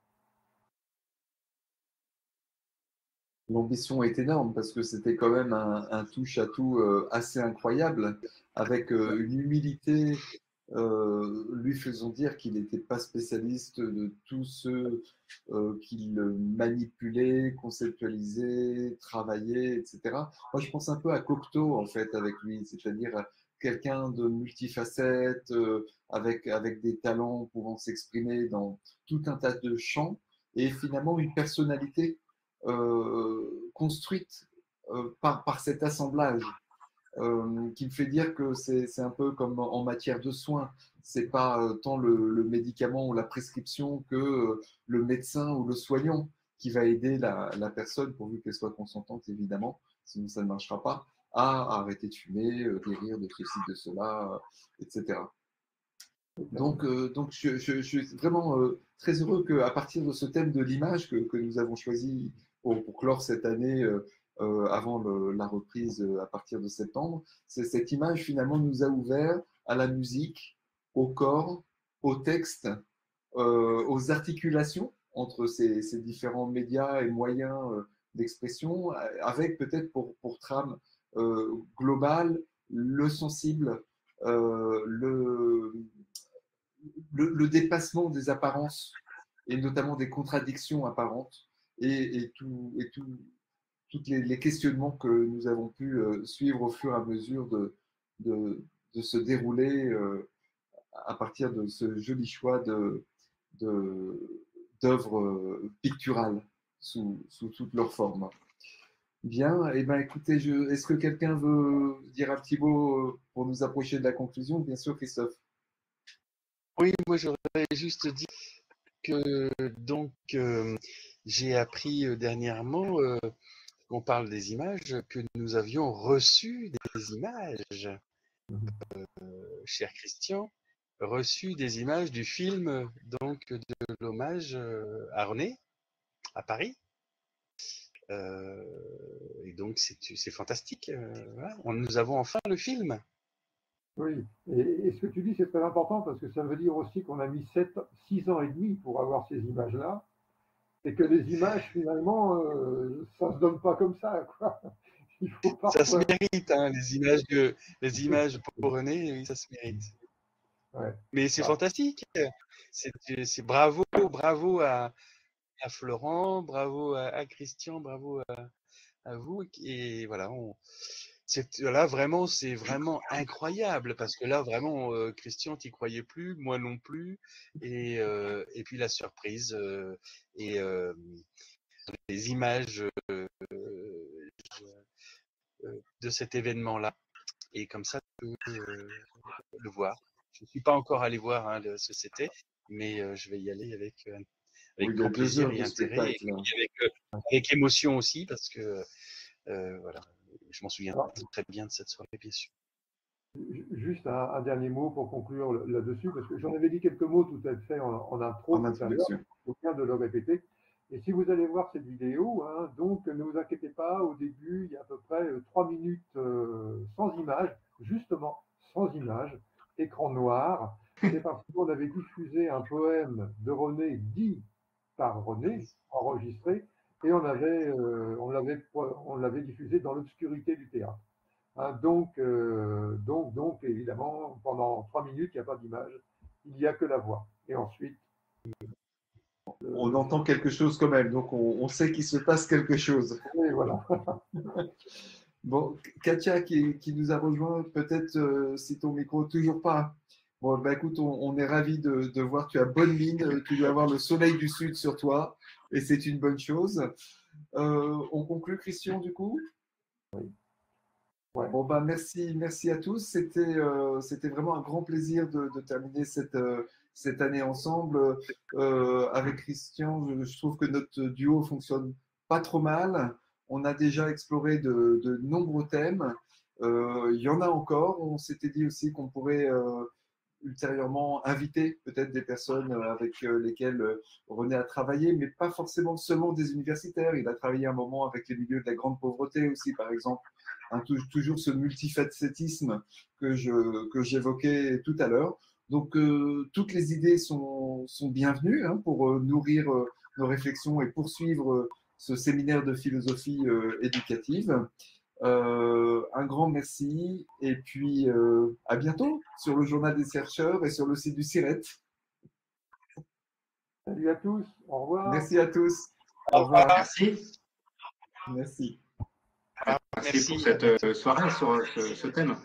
L'ambition est énorme parce que c'était quand même un touche-à-tout assez incroyable, avec une humilité lui faisant dire qu'il n'était pas spécialiste de tous ceux qu'il manipulait, conceptualisait, travaillait, etc. Moi, je pense un peu à Cocteau, en fait, avec lui, c'est-à-dire quelqu'un de multifacette, avec des talents pouvant s'exprimer dans tout un tas de champs, et finalement une personnalité construite par cet assemblage. Qui me fait dire que c'est un peu comme en matière de soins. C'est pas tant le médicament ou la prescription que le médecin ou le soignant qui va aider la personne, pourvu qu'elle soit consentante évidemment, sinon ça ne marchera pas, à arrêter de fumer, guérir de ceci, de cela, etc. Donc je suis vraiment très heureux qu'à partir de ce thème de l'image que nous avons choisi pour clore cette année avant la reprise à partir de septembre, cette image finalement nous a ouvert à la musique, au corps, au texte, aux articulations entre ces différents médias et moyens d'expression, avec peut-être pour trame globale le sensible, le dépassement des apparences et notamment des contradictions apparentes et tous les questionnements que nous avons pu suivre au fur et à mesure de se dérouler à partir de ce joli choix d'œuvres picturales sous toutes leurs formes. Bien, et ben écoutez, est-ce que quelqu'un veut dire un petit mot pour nous approcher de la conclusion? Bien sûr, Christophe. Oui, moi j'aurais juste dit que donc il j'ai appris dernièrement, qu'on parle des images, que nous avions reçu des images, cher Christian, reçu des images du film donc de l'hommage à René, à Paris. Et donc c'est fantastique. Voilà. Nous avons enfin le film. Oui, et ce que tu dis, c'est très important parce que ça veut dire aussi qu'on a mis 6 ans et demi pour avoir ces images-là, et que les images, finalement, ça se donne pas comme ça, quoi. Il faut Ça se parfois... mérite, hein, les images pour René, oui, ça se mérite. Ouais. Mais c'est fantastique. C'est bravo, bravo à Florent, bravo à Christian, bravo à vous. Et voilà, là vraiment, c'est vraiment incroyable parce que là vraiment, Christian, t'y croyais plus, moi non plus. Et puis la surprise et les images de cet événement-là. Et comme ça, tu peux le voir. Je ne suis pas encore allé voir hein, ce que c'était, mais je vais y aller avec Oui, grand plaisir et de intérêt, spectacle. et avec émotion aussi, parce que voilà, je m'en souviens Alors, très bien de cette soirée, bien sûr. juste un dernier mot pour conclure là-dessus, parce que j'en avais dit quelques mots tout à fait en intro En tout à l'heure, introduction. il faut bien de le répéter. Et si vous allez voir cette vidéo, hein, donc ne vous inquiétez pas, au début, il y a à peu près 3 minutes sans image, justement sans image, écran noir. C'est parce qu'on avait diffusé un poème de René dit par René, enregistré, et on l'avait diffusé dans l'obscurité du théâtre. Hein, donc, évidemment, pendant 3 minutes, il n'y a pas d'image, il n'y a que la voix. Et ensuite, On entend quelque chose quand même, donc on sait qu'il se passe quelque chose. et voilà. Bon, Katia qui nous a rejoint, peut-être si ton micro toujours pas. Bon, bah écoute, on est ravis de voir, tu as bonne mine, tu dois avoir le soleil du sud sur toi, et c'est une bonne chose. On conclut, Christian, du coup? Oui. Ouais. Bon, bah merci à tous. C'était vraiment un grand plaisir de terminer cette année ensemble. Avec Christian, je trouve que notre duo fonctionne pas trop mal. On a déjà exploré de nombreux thèmes. Il y en a encore. On s'était dit aussi qu'on pourrait ultérieurement inviter peut-être des personnes avec lesquelles René a travaillé, mais pas forcément seulement des universitaires. Il a travaillé un moment avec les milieux de la grande pauvreté aussi, par exemple. Hein, toujours ce multifacétisme que j'évoquais tout à l'heure. Donc, toutes les idées sont bienvenues hein, pour nourrir nos réflexions et poursuivre ce séminaire de philosophie éducative. Un grand merci et puis à bientôt sur le Journal des chercheurs et sur le site du CIRET. Salut à tous, au revoir. Merci à tous. Au revoir. Merci. Merci. Merci pour cette soirée sur ce thème.